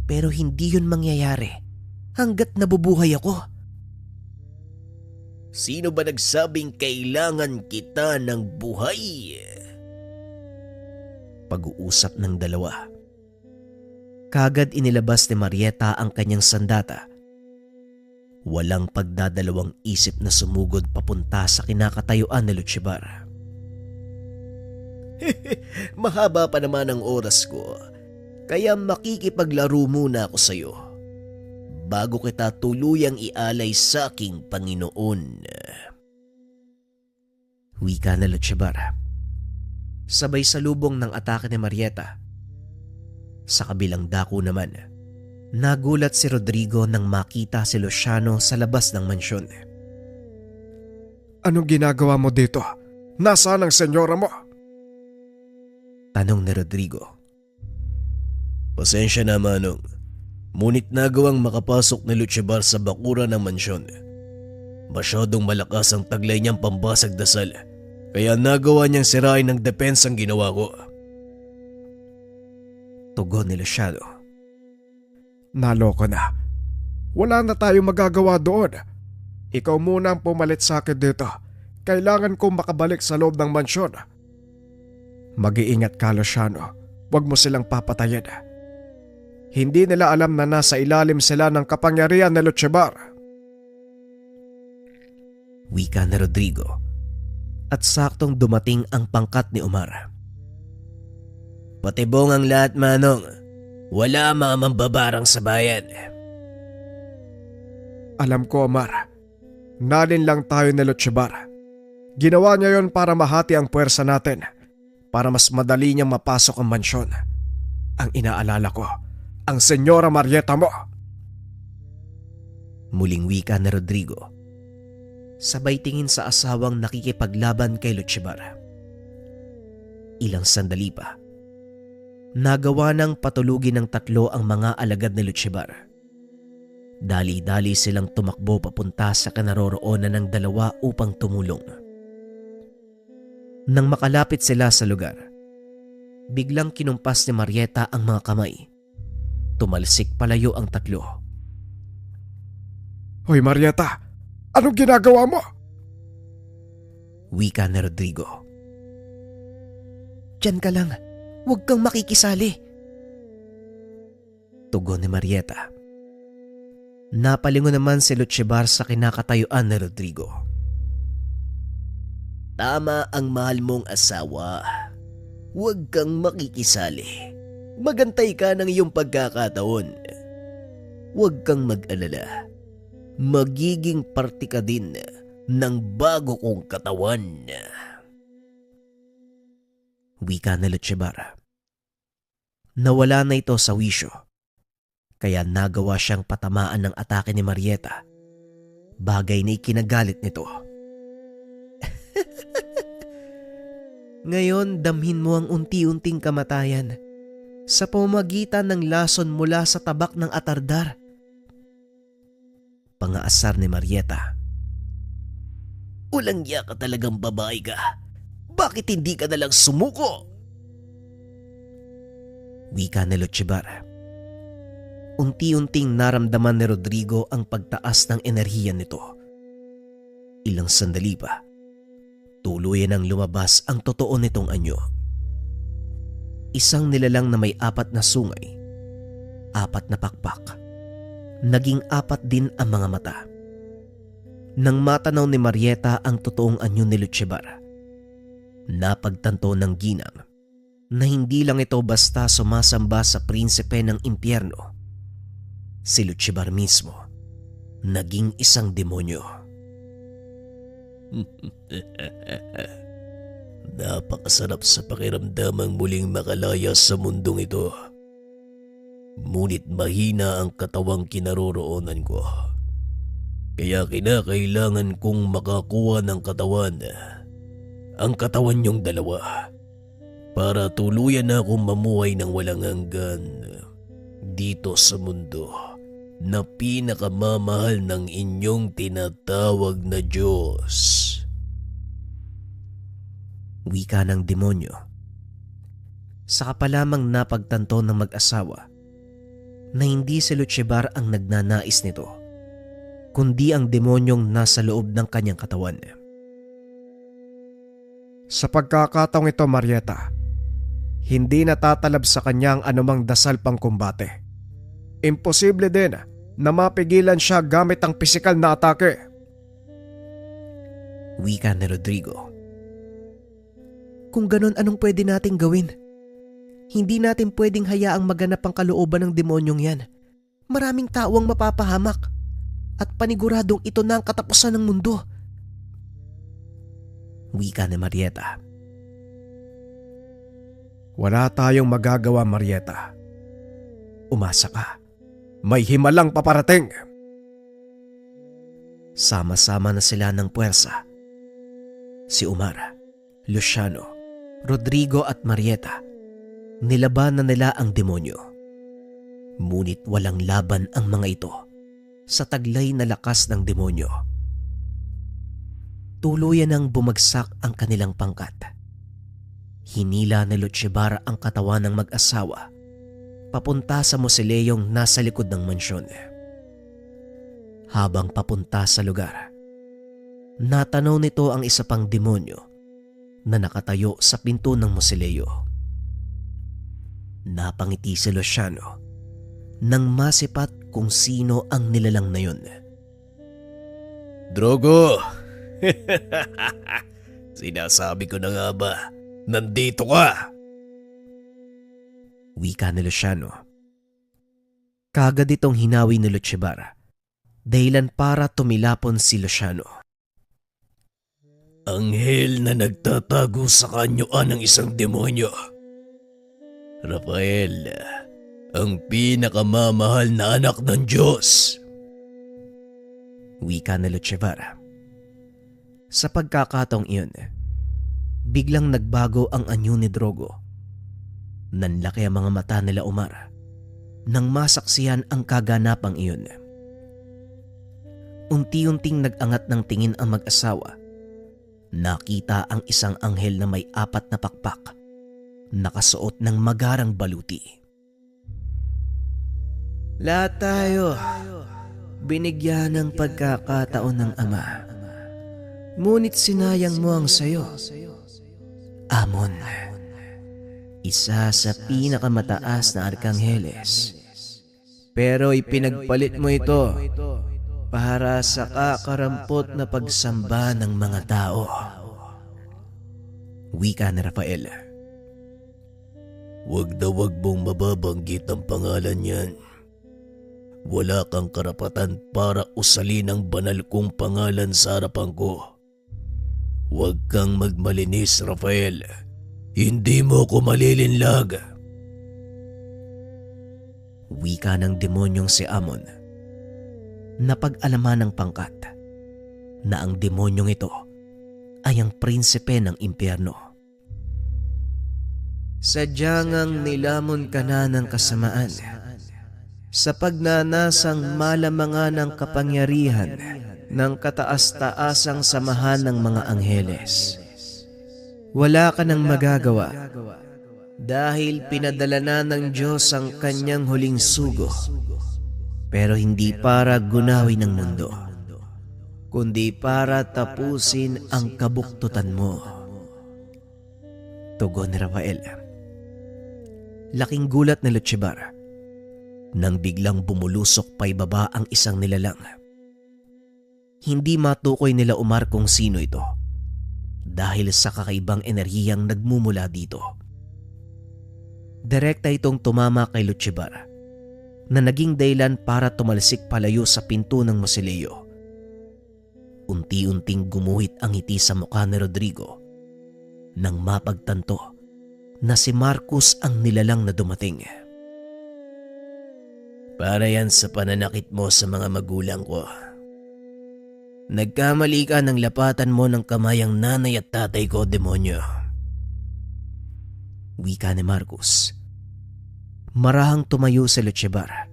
Pero hindi yun mangyayari hanggat nabubuhay ako. Sino ba nagsabing kailangan kita ng buhay? Pag-uusap ng dalawa. Kagad inilabas ni Marieta ang kanyang sandata. Walang pagdadalawang isip na sumugod papunta sa kinakatayuan ni Lochevar. Mahaba pa naman ang oras ko, kaya makikipaglaro muna ako sa'yo bago kita tuluyang ialay sa aking Panginoon. Wika na Lochevar. Sabay salubong ng atake ni Marieta. Sa kabilang dako naman, nagulat si Rodrigo nang makita si Luciano sa labas ng mansyon. Anong ginagawa mo dito? Nasaan ang senyora mo? Tanong ni Rodrigo. Pasensya na, Manong. Ngunit nagawang makapasok ni Lochevar sa bakuran ng mansyon. Masyadong malakas ang taglay niyang pambasag dasal, kaya nagawa niyang sirain ng depensang ginawa ko. Tugon ni Luciano. Naloko na. Wala na tayong magagawa doon. Ikaw muna ang pumalit sa akin dito. Kailangan kong makabalik sa loob ng mansyon. Mag-iingat ka, Luciano. Huwag mo silang papatayin. Hindi nila alam na nasa ilalim sila ng kapangyarihan ni Lochevar. Wika ni Rodrigo. At saktong dumating ang pangkat ni Omar. Patibong ang lahat, Manong. Wala mga mambabarang sa bayan. Alam ko, Omar. Nalin lang tayo ni Lutchibar. Ginawa niya yon para mahati ang puwersa natin, para mas madali niyang mapasok ang mansyon. Ang inaalala ko, ang Senyora Marieta mo. Muling wika ni Rodrigo. Sabay tingin sa asawang nakikipaglaban kay Lutchibar. Ilang sandali pa, nagawa ng patulugin ng tatlo ang mga alagad ni Lutchibar. Dali-dali silang tumakbo papunta sa kinaroroonan ng dalawa upang tumulong. Nang makalapit sila sa lugar, biglang kinumpas ni Marieta ang mga kamay. Tumalsik palayo ang tatlo. Hoy Marieta, anong ginagawa mo? Wika ni Rodrigo. Diyan ka lang, huwag kang makikisali. Tugon ni Marieta. Napalingon naman si Lutchibar sa kinakatayuan ni Rodrigo. Tama ang mahal mong asawa. Huwag kang makikisali. Magantay ka ng iyong pagkakataon. Huwag kang mag-alala. Magiging parte ka din ng bago kong katawan. Wika ni Lutchibar. Nawala na ito sa wisyo. Kaya nagawa siyang patamaan ng atake ni Marieta. Bagay na ikinagalit nito. Ngayon damhin mo ang unti-unting kamatayan sa pamamagitan ng lason mula sa tabak ng atardar. Pangaasar ni Marieta. Ulang ya ka talagang babae ka. Bakit hindi ka nalang sumuko? Wika ni Lutchibar. Unti-unting naramdaman ni Rodrigo ang pagtaas ng enerhiya nito. Ilang sandali pa, tuluyan ang lumabas ang totoo nitong anyo. Isang nilalang na may 4 na sungay, 4 na pakpak. Naging 4 din ang mga mata. Nang matanaw ni Marieta ang totoong anyo ni Lutchibar, napagtanto ng ginang na hindi lang ito basta sumasamba sa prinsipe ng impyerno. Si Lutchibar mismo, naging isang demonyo. Napakasarap sa pakiramdamang muling makalaya sa mundong ito. Ngunit mahina ang katawang kinaroroonan ko. Kaya kinakailangan kong makakuha ng katawan, ang katawan niyong dalawa, para tuluyan na akong mamuhay ng walang hanggan dito sa mundo na pinakamamahal ng inyong tinatawag na Diyos. Wika ng demonyo. Saka pa lamang napagtanto ng mag-asawa na hindi si Lutchibar ang nagnanais nito, kundi ang demonyong nasa loob ng kanyang katawan. Sa pagkakataong ito, Marieta, hindi natatalab sa kanya ang anumang dasal pang kumbate. Imposible din na mapigilan siya gamit ang pisikal na atake. Wika ni Rodrigo. Kung ganon, anong pwede nating gawin? Hindi natin pwedeng hayaang maganap ang kalooban ng demonyong yan. Maraming tao ang mapapahamak at paniguradong ito na ang katapusan ng mundo. Wika ni Marieta. Wala tayong magagawa, Marieta. Umasa ka. May himalang paparating. Sama-sama na sila ng puwersa. Si Omar, Luciano, Rodrigo at Marieta. Nilaban na nila ang demonyo. Ngunit walang laban ang mga ito sa taglay na lakas ng demonyo. Tuluyan ang bumagsak ang kanilang pangkat. Hinila ni Lutchibar ang katawan ng mag-asawa papunta sa mosileyong nasa likod ng mansyon. Habang papunta sa lugar, natanaw nito ang isa pang demonyo na nakatayo sa pinto ng mosileyo. Napangiti si Luciano nang masipat kung sino ang nilalang na yun. Drogo! Sinasabi ko na nga ba, nandito ka! Wika ni Luciano. Kagad itong hinawi ni Lutchibar dahilan para tumilapon si Luciano. Anghel na nagtatago sa kanyuan ng isang demonyo. Rafael, ang pinakamamahal na anak ng Diyos. Wika na Lutchevara. Sa pagkakataong iyon, biglang nagbago ang anyo ni Drogo. Nanlaki ang mga mata nila Omar nang masaksihan ang kaganapang iyon. Unti-unting nag-angat ng tingin ang mag-asawa. Nakita ang isang anghel na may 4 na pakpak, nakasuot ng magarang baluti. Lahat tayo binigyan ng pagkakataon ng Ama. Ngunit sinayang mo ang sayo. Amon, isa sa pinakamataas na arkangheles. Pero ipinagpalit mo ito para sa kakarampot na pagsamba ng mga tao. Wika ni Rafael. Huwag na huwag mong mababanggit ang pangalan niyan. Wala kang karapatan para usalin ang banal kong pangalan sa harapan ko. Huwag kang magmalinis, Rafael. Hindi mo ko malilinlag. Wika ng demonyong si Amon. Napag-alaman ng pangkat na ang demonyong ito ay ang prinsipe ng impyerno. Sadyang ang nilamon ka na ng kasamaan sa pagnanasang malamangan ng kapangyarihan ng kataas-taasang samahan ng mga angheles. Wala ka nang magagawa dahil pinadala na ng Diyos ang kanyang huling sugo, pero hindi para gunawin ng mundo, kundi para tapusin ang kabuktutan mo. Tugon ni Rafael. Laking gulat na Lutchevara nang biglang bumulusok pa ibaba ang isang nilalang. Hindi matukoy nila Omar kung sino ito dahil sa kakaibang enerhiyang nagmumula dito. Direkta itong tumama kay Lutchevara na naging dahilan para tumalsik palayo sa pinto ng mausoleo. Unti-unting gumuhit ang ngiti sa mukha ni Rodrigo nang mapagtanto na si Marcus ang nilalang na dumating. Para yan sa pananakit mo sa mga magulang ko. Nagkamali ka ng lapatan mo ng kamay ang nanay at tatay ko, demonyo. Wika ni Marcus. Marahang tumayo si Lutchevara.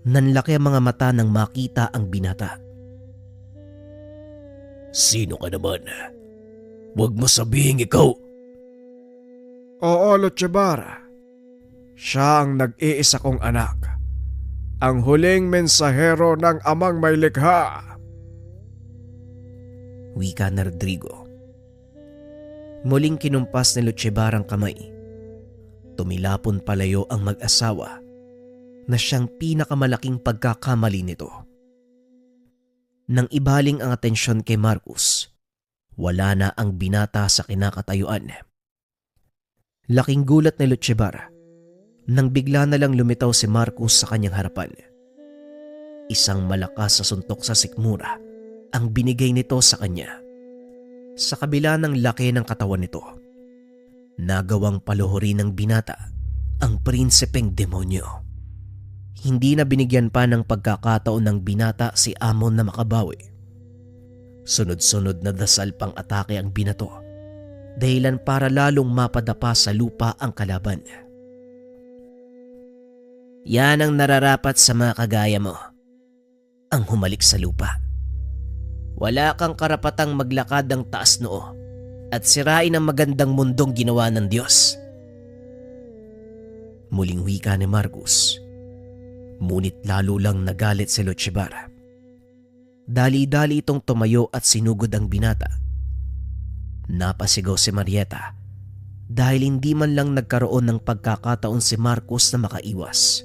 Nanlaki ang mga mata nang makita ang binata. Sino ka naman? Huwag mo sabihin ikaw. Oo, Lutchevara. Siya ang nag-iisa kong anak. Ang huling mensahero ng amang may likha. Wika na Rodrigo. Muling kinumpas ni Lutchevara ang kamay. Tumilapon palayo ang mag-asawa na siyang pinakamalaking pagkakamali nito. Nang ibaling ang atensyon kay Marcus, wala na ang binata sa kinakatayuan. Laking gulat ni Lutchevara nang bigla na lang lumitaw si Marcus sa kanyang harapan. Isang malakas sa suntok sa sikmura ang binigay nito sa kanya. Sa kabila ng laki ng katawan nito, nagawang paluhurin ng binata ang prinsipeng demonyo. Hindi na binigyan pa ng pagkakataon ng binata si Amon na makabawi. Sunod-sunod na dasal pang atake ang binato, dahilan para lalong mapadapa sa lupa ang kalaban. Yan ang nararapat sa mga kagaya mo, ang humalik sa lupa. Wala kang karapatang maglakad ng taas noo at sirain ang magandang mundong ginawa ng Diyos. Muling wika ni Marcus, ngunit lalo lang nagalit si Lutchevara. Dali-dali itong tumayo at sinugod ang binata. Napasigaw si Marieta dahil hindi man lang nagkaroon ng pagkakataon si Marcus na makaiwas.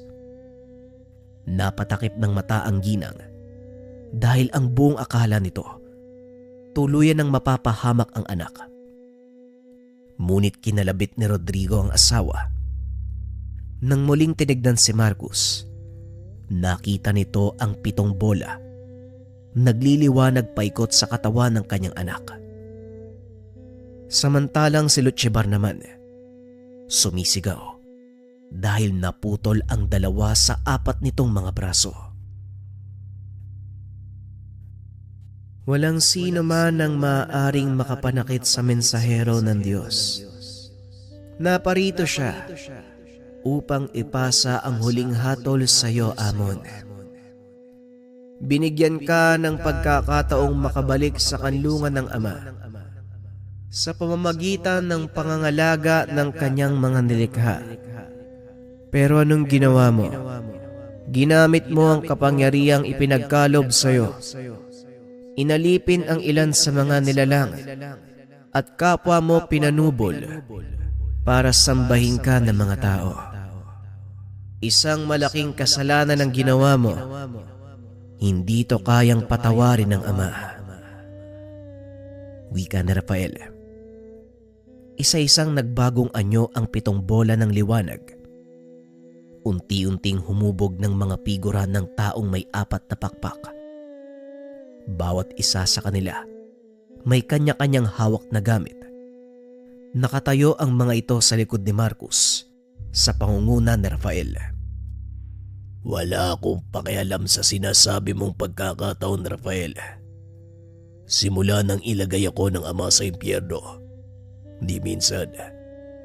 Napatakip ng mata ang ginang dahil ang buong akala nito tuluyan ng mapapahamak ang anak. Ngunit kinalabit ni Rodrigo ang asawa. Nang muling tinignan si Marcus, nakita nito ang 7 bola nagliliwanag paikot sa katawan ng kanyang anak. Samantalang si Lutsebar naman, sumisigaw dahil naputol ang 2 sa 4 nitong mga braso. Walang sino man ang maaaring makapanakit sa mensahero ng Diyos. Naparito siya upang ipasa ang huling hatol sa iyo, Amon. Binigyan ka ng pagkakataong makabalik sa kanlungan ng Ama sa pamamagitan ng pangangalaga ng kanyang mga nilikha. Pero anong ginawa mo? Ginamit mo ang kapangyarihang ipinagkalob sa iyo. Inalipin ang ilan sa mga nilalang at kapwa mo pinanubol para sambahin ka ng mga tao. Isang malaking kasalanan ang ginawa mo. Hindi to kayang patawarin ng Ama. Wika ni Rafael. Isa-isang nagbagong anyo ang 7 bola ng liwanag. Unti-unting humubog ng mga figura ng taong may 4 na pakpak. Bawat isa sa kanila may kanya-kanyang hawak na gamit. Nakatayo ang mga ito sa likod ni Marcus sa pangunguna ni Rafael. Wala akong pakialam sa sinasabi mong pagkakataon, Rafael. Simula nang ilagay ako ng Ama sa impyerno, di minsan,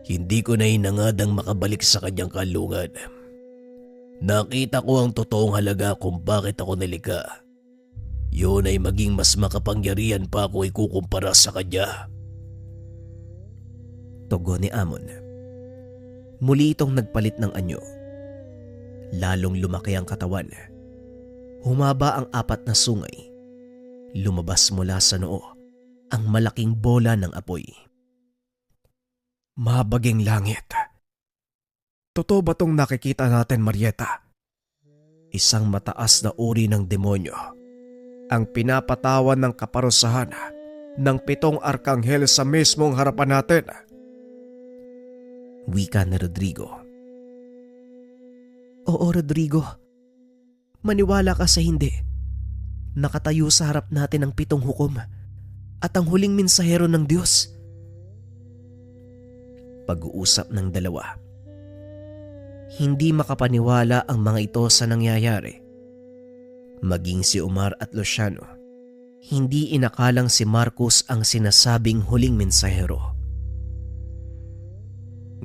hindi ko na hinangadang makabalik sa kanyang kalungan. Nakita ko ang totoong halaga kung bakit ako nilikha. Yun ay maging mas makapangyarihan pa kung ikukumpara sa kanya. Tugon ni Amon. Muli itong nagpalit ng anyo. Lalong lumaki ang katawan. Humaba ang 4 na sungay. Lumabas mula sa noo ang malaking bola ng apoy. Mabaging langit. Totoo ba tong nakikita natin, Marieta? Isang mataas na uri ng demonyo ang pinapatawan ng kaparusahan ng 7 arkanghel sa mismong harapan natin. Wika ni Rodrigo. Oo, Rodrigo. Maniwala ka sa hindi. Nakatayo sa harap natin ang 7 hukom at ang huling mensahero ng Diyos. Pag-uusap ng 2. Hindi makapaniwala ang mga ito sa nangyayari. Maging si Omar at Luciano, hindi inakalang si Marcus ang sinasabing huling mensahero.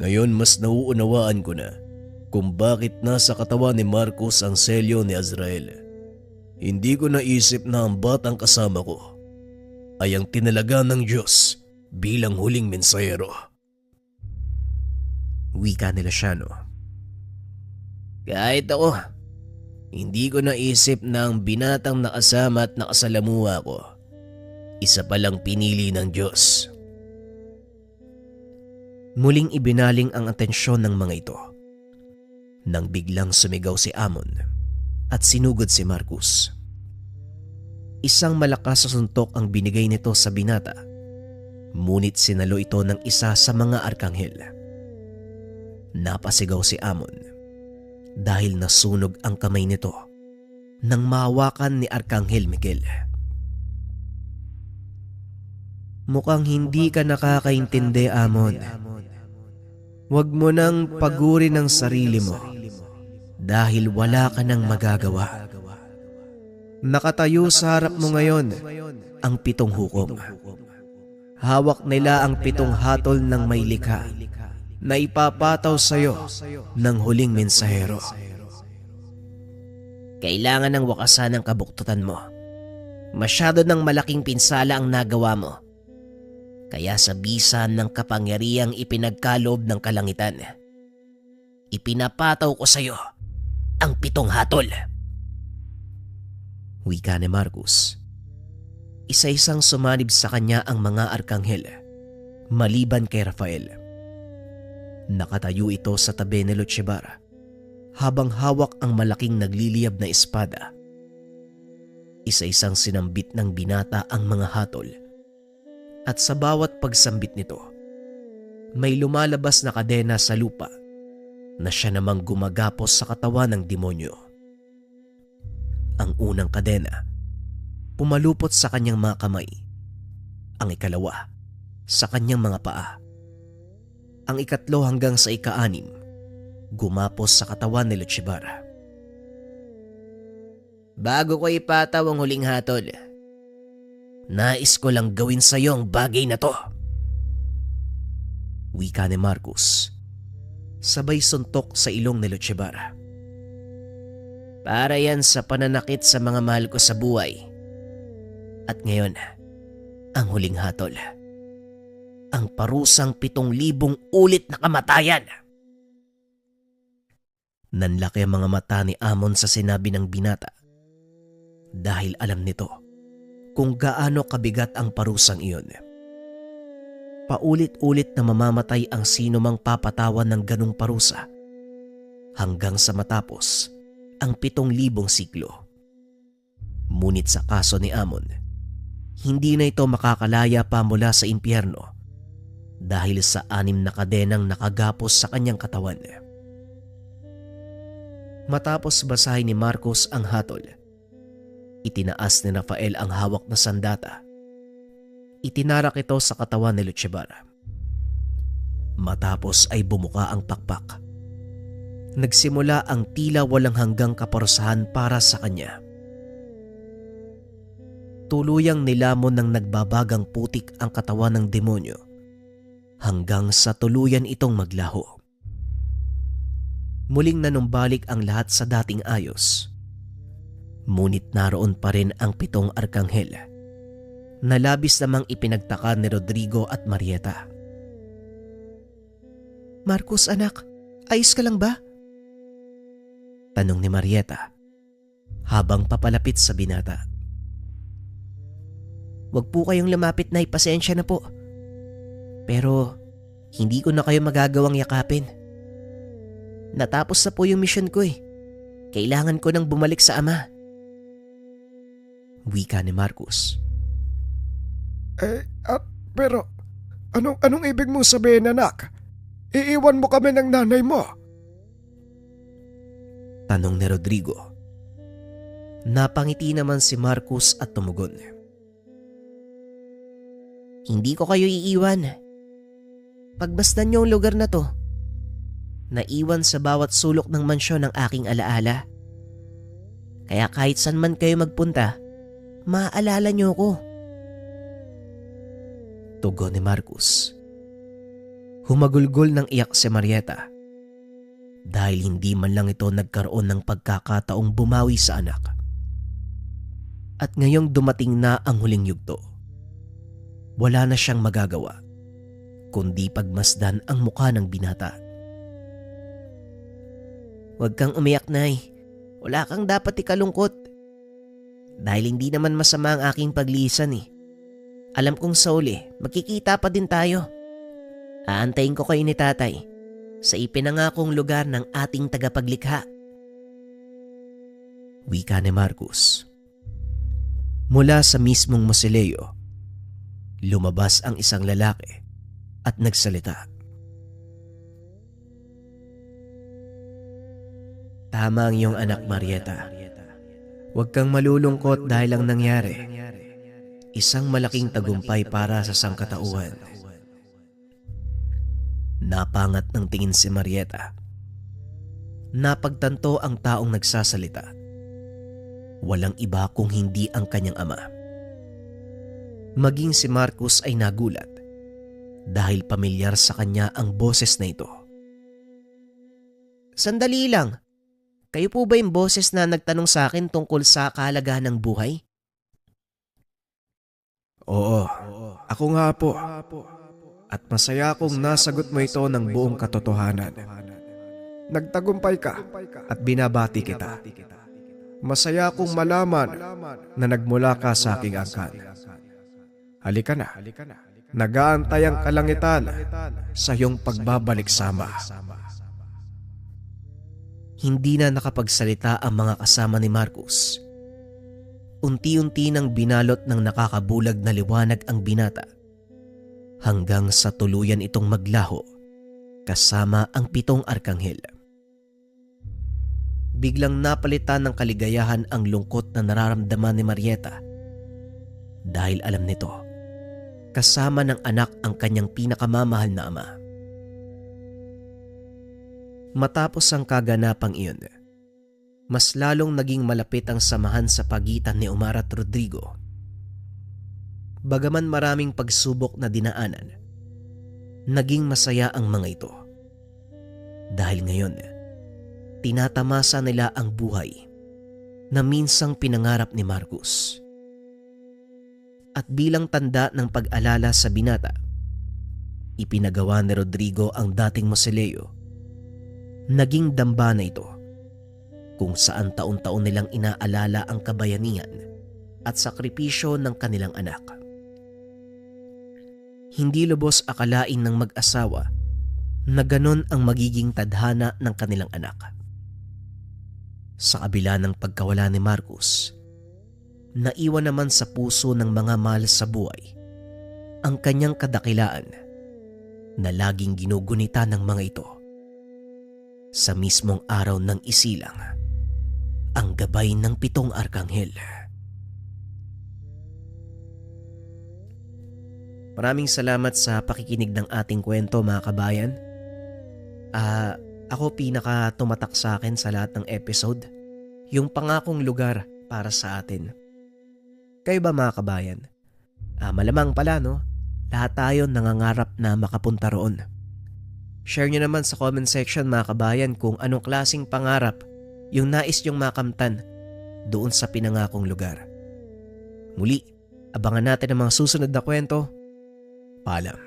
Ngayon mas nauunawaan ko na kung bakit nasa katawan ni Marcus ang selyo ni Azrael. Hindi ko naisip na ang batang kasama ko ay ang tinalaga ng Diyos bilang huling mensahero. Wika ni Luciano. Kahit ako, hindi ko naisip na ang binatang nakasama at nakasalamuha ko, isa palang pinili ng Diyos. Muling ibinaling ang atensyon ng mga ito nang biglang sumigaw si Amon at sinugod si Marcus. Isang malakas na suntok ang binigay nito sa binata, ngunit sinalo ito ng isa sa mga arkanghel. Napasigaw si Amon dahil nasunog ang kamay nito nang mahawakan ni Arkanghel Miguel. Mukhang hindi ka nakakaintindi, Amon. Huwag mo nang pagurin ang sarili mo dahil wala ka nang magagawa. Nakatayo sa harap mo ngayon ang 7 hukom. Hawak nila ang 7 hatol ng may likha na ipapataw sa iyo ng huling mensahero. Kailangan ng wakasan ng kabuktutan mo. Masyado ng malaking pinsala ang nagawa mo. Kaya sa bisa ng kapangyarihang ipinagkalob ng kalangitan, ipinapataw ko sa iyo ang 7 hatol. Wika ni Marcus. Isa-isang sumanib sa kanya ang mga arkanghel, maliban kay Rafael. Nakatayo ito sa tabi ni Lutsebar habang hawak ang malaking nagliliyab na espada. Isa-isang sinambit ng binata ang mga hatol at sa bawat pagsambit nito, may lumalabas na kadena sa lupa na siya namang gumagapos sa katawan ng demonyo. Ang unang kadena pumalupot sa kanyang mga kamay. Ang ikalawa, sa kanyang mga paa. Ang ikatlo hanggang sa ika-6, gumapos sa katawan ni Lutchibar. Bago ko ipataw ang huling hatol, nais ko lang gawin sa iyo ang bagay na to. Wika ni Marcos, sabay suntok sa ilong ni Lutchibar. Para yan sa pananakit sa mga mahal ko sa buhay. At ngayon, ang huling hatol. Ang parusang 7,000 ulit na kamatayan. Nanlaki ang mga mata ni Amon sa sinabi ng binata dahil alam nito kung gaano kabigat ang parusang iyon. Paulit-ulit na mamamatay ang sino mang papatawan ng ganong parusa hanggang sa matapos ang 7,000 siklo. Ngunit sa kaso ni Amon, hindi na ito makakalaya pa mula sa impyerno dahil sa 6 na kadenang nakagapos sa kanyang katawan. Matapos basahin ni Marcos ang hatol, itinaas ni Rafael ang hawak na sandata. Itinarak ito sa katawan ni Lutchibar. Matapos ay bumuka ang pakpak. Nagsimula ang tila walang hanggang kaparusahan para sa kanya. Tuluyang nilamon ng nagbabagang putik ang katawan ng demonyo hanggang sa tuluyan itong maglaho. Muling nanumbalik ang lahat sa dating ayos. Ngunit naroon pa rin ang 7 arkanghel na labis namang ipinagtaka ni Rodrigo at Marieta. Marcos anak, ayos ka lang ba? Tanong ni Marieta habang papalapit sa binata. Huwag po kayong lumapit na, pasensya na po. Pero hindi ko na kayo magagawang yakapin. Natapos na po yung mission ko eh. Kailangan ko nang bumalik sa ama. Wika ni Marcos. Pero anong ibig mong sabihin, anak? Iiwan mo kami ng nanay mo? Tanong ni Rodrigo. Napangiti naman si Marcos at tumugon. Hindi ko kayo iiwan. Pagbasdan niyo ang lugar na to. Naiwan sa bawat sulok ng mansyon ng aking alaala. Kaya kahit saan man kayo magpunta, maaalala niyo ko. Tugon ni Marcos. Humagulgol ng iyak si Marieta dahil hindi man lang ito nagkaroon ng pagkakataong bumawi sa anak. At ngayong dumating na ang huling yugto, wala na siyang magagawa kundi pagmasdan ang mukha ng binata. Huwag kang umiyak, Nay. Wala kang dapat ikalungkot. Dahil hindi naman masama ang aking paglisan eh. Alam kong sa uli, magkikita pa din tayo. Aantayin ko kayo ni Tatay sa ipinangakong lugar ng ating tagapaglikha. Wika ni Marcos. Mula sa mismong mausoleo, lumabas ang isang lalaki at nagsalita. Tama ang iyong anak, Marieta. Huwag kang malulungkot dahil ang nangyari. Isang malaking tagumpay para sa sangkatauhan. Napangat ng tingin si Marieta. Napagtanto ang taong nagsasalita. Walang iba kung hindi ang kanyang ama. Maging si Marcos ay nagulat dahil pamilyar sa kanya ang boses na ito. Sandali lang. Kayo po ba yung boses na nagtanong sa akin tungkol sa kahalagahan ng buhay? Oo, ako nga po. At masaya akong nasagot mo ito ng buong katotohanan. Nagtagumpay ka at binabati kita. Masaya akong malaman na nagmula ka sa aking angkan. Halika na. Nag-aantay ang kalangitan sa iyong pagbabalik sama. Hindi na nakapagsalita ang mga kasama ni Marcos. Unti-unti nang binalot ng nakakabulag na liwanag ang binata hanggang sa tuluyan itong maglaho kasama ang 7 arkanghel. Biglang napalitan ng kaligayahan ang lungkot na nararamdaman ni Marieta Dahil alam nito, kasama ng anak ang kanyang pinakamamahal na ama. Matapos ang kaganapang iyon, mas lalong naging malapit ang samahan sa pagitan ni Omar at Rodrigo. Bagaman maraming pagsubok na dinaanan, naging masaya ang mga ito. Dahil ngayon, tinatamasa nila ang buhay na minsang pinangarap ni Marcus. At bilang tanda ng pag-alala sa binata, ipinagawa ni Rodrigo ang dating mausoleo. Naging dambana ito kung saan taon-taon nilang inaalala ang kabayanihan at sakripisyo ng kanilang anak. Hindi lubos akalain ng mag-asawa na ganon ang magiging tadhana ng kanilang anak. Sa kabila ng pagkawala ni Marcus, naiwan naman sa puso ng mga mahal sa buhay ang kanyang kadakilaan na laging ginugunita ng mga ito. Sa mismong araw ng isilang, ang gabay ng 7 arkanghel. Maraming salamat sa pakikinig ng ating kwento, mga kabayan. Ako pinaka tumatak sa akin sa lahat ng episode, yung pangakong lugar para sa atin. Kayo ba, mga kabayan? Malamang pala, no? Lahat tayo nangangarap na makapunta roon. Share nyo naman sa comment section, mga kabayan, kung anong klaseng pangarap yung nais nyong makamtan doon sa pinangakong lugar. Muli, abangan natin ang mga susunod na kwento. Paalam.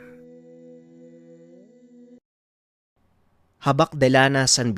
Habak de Lana, San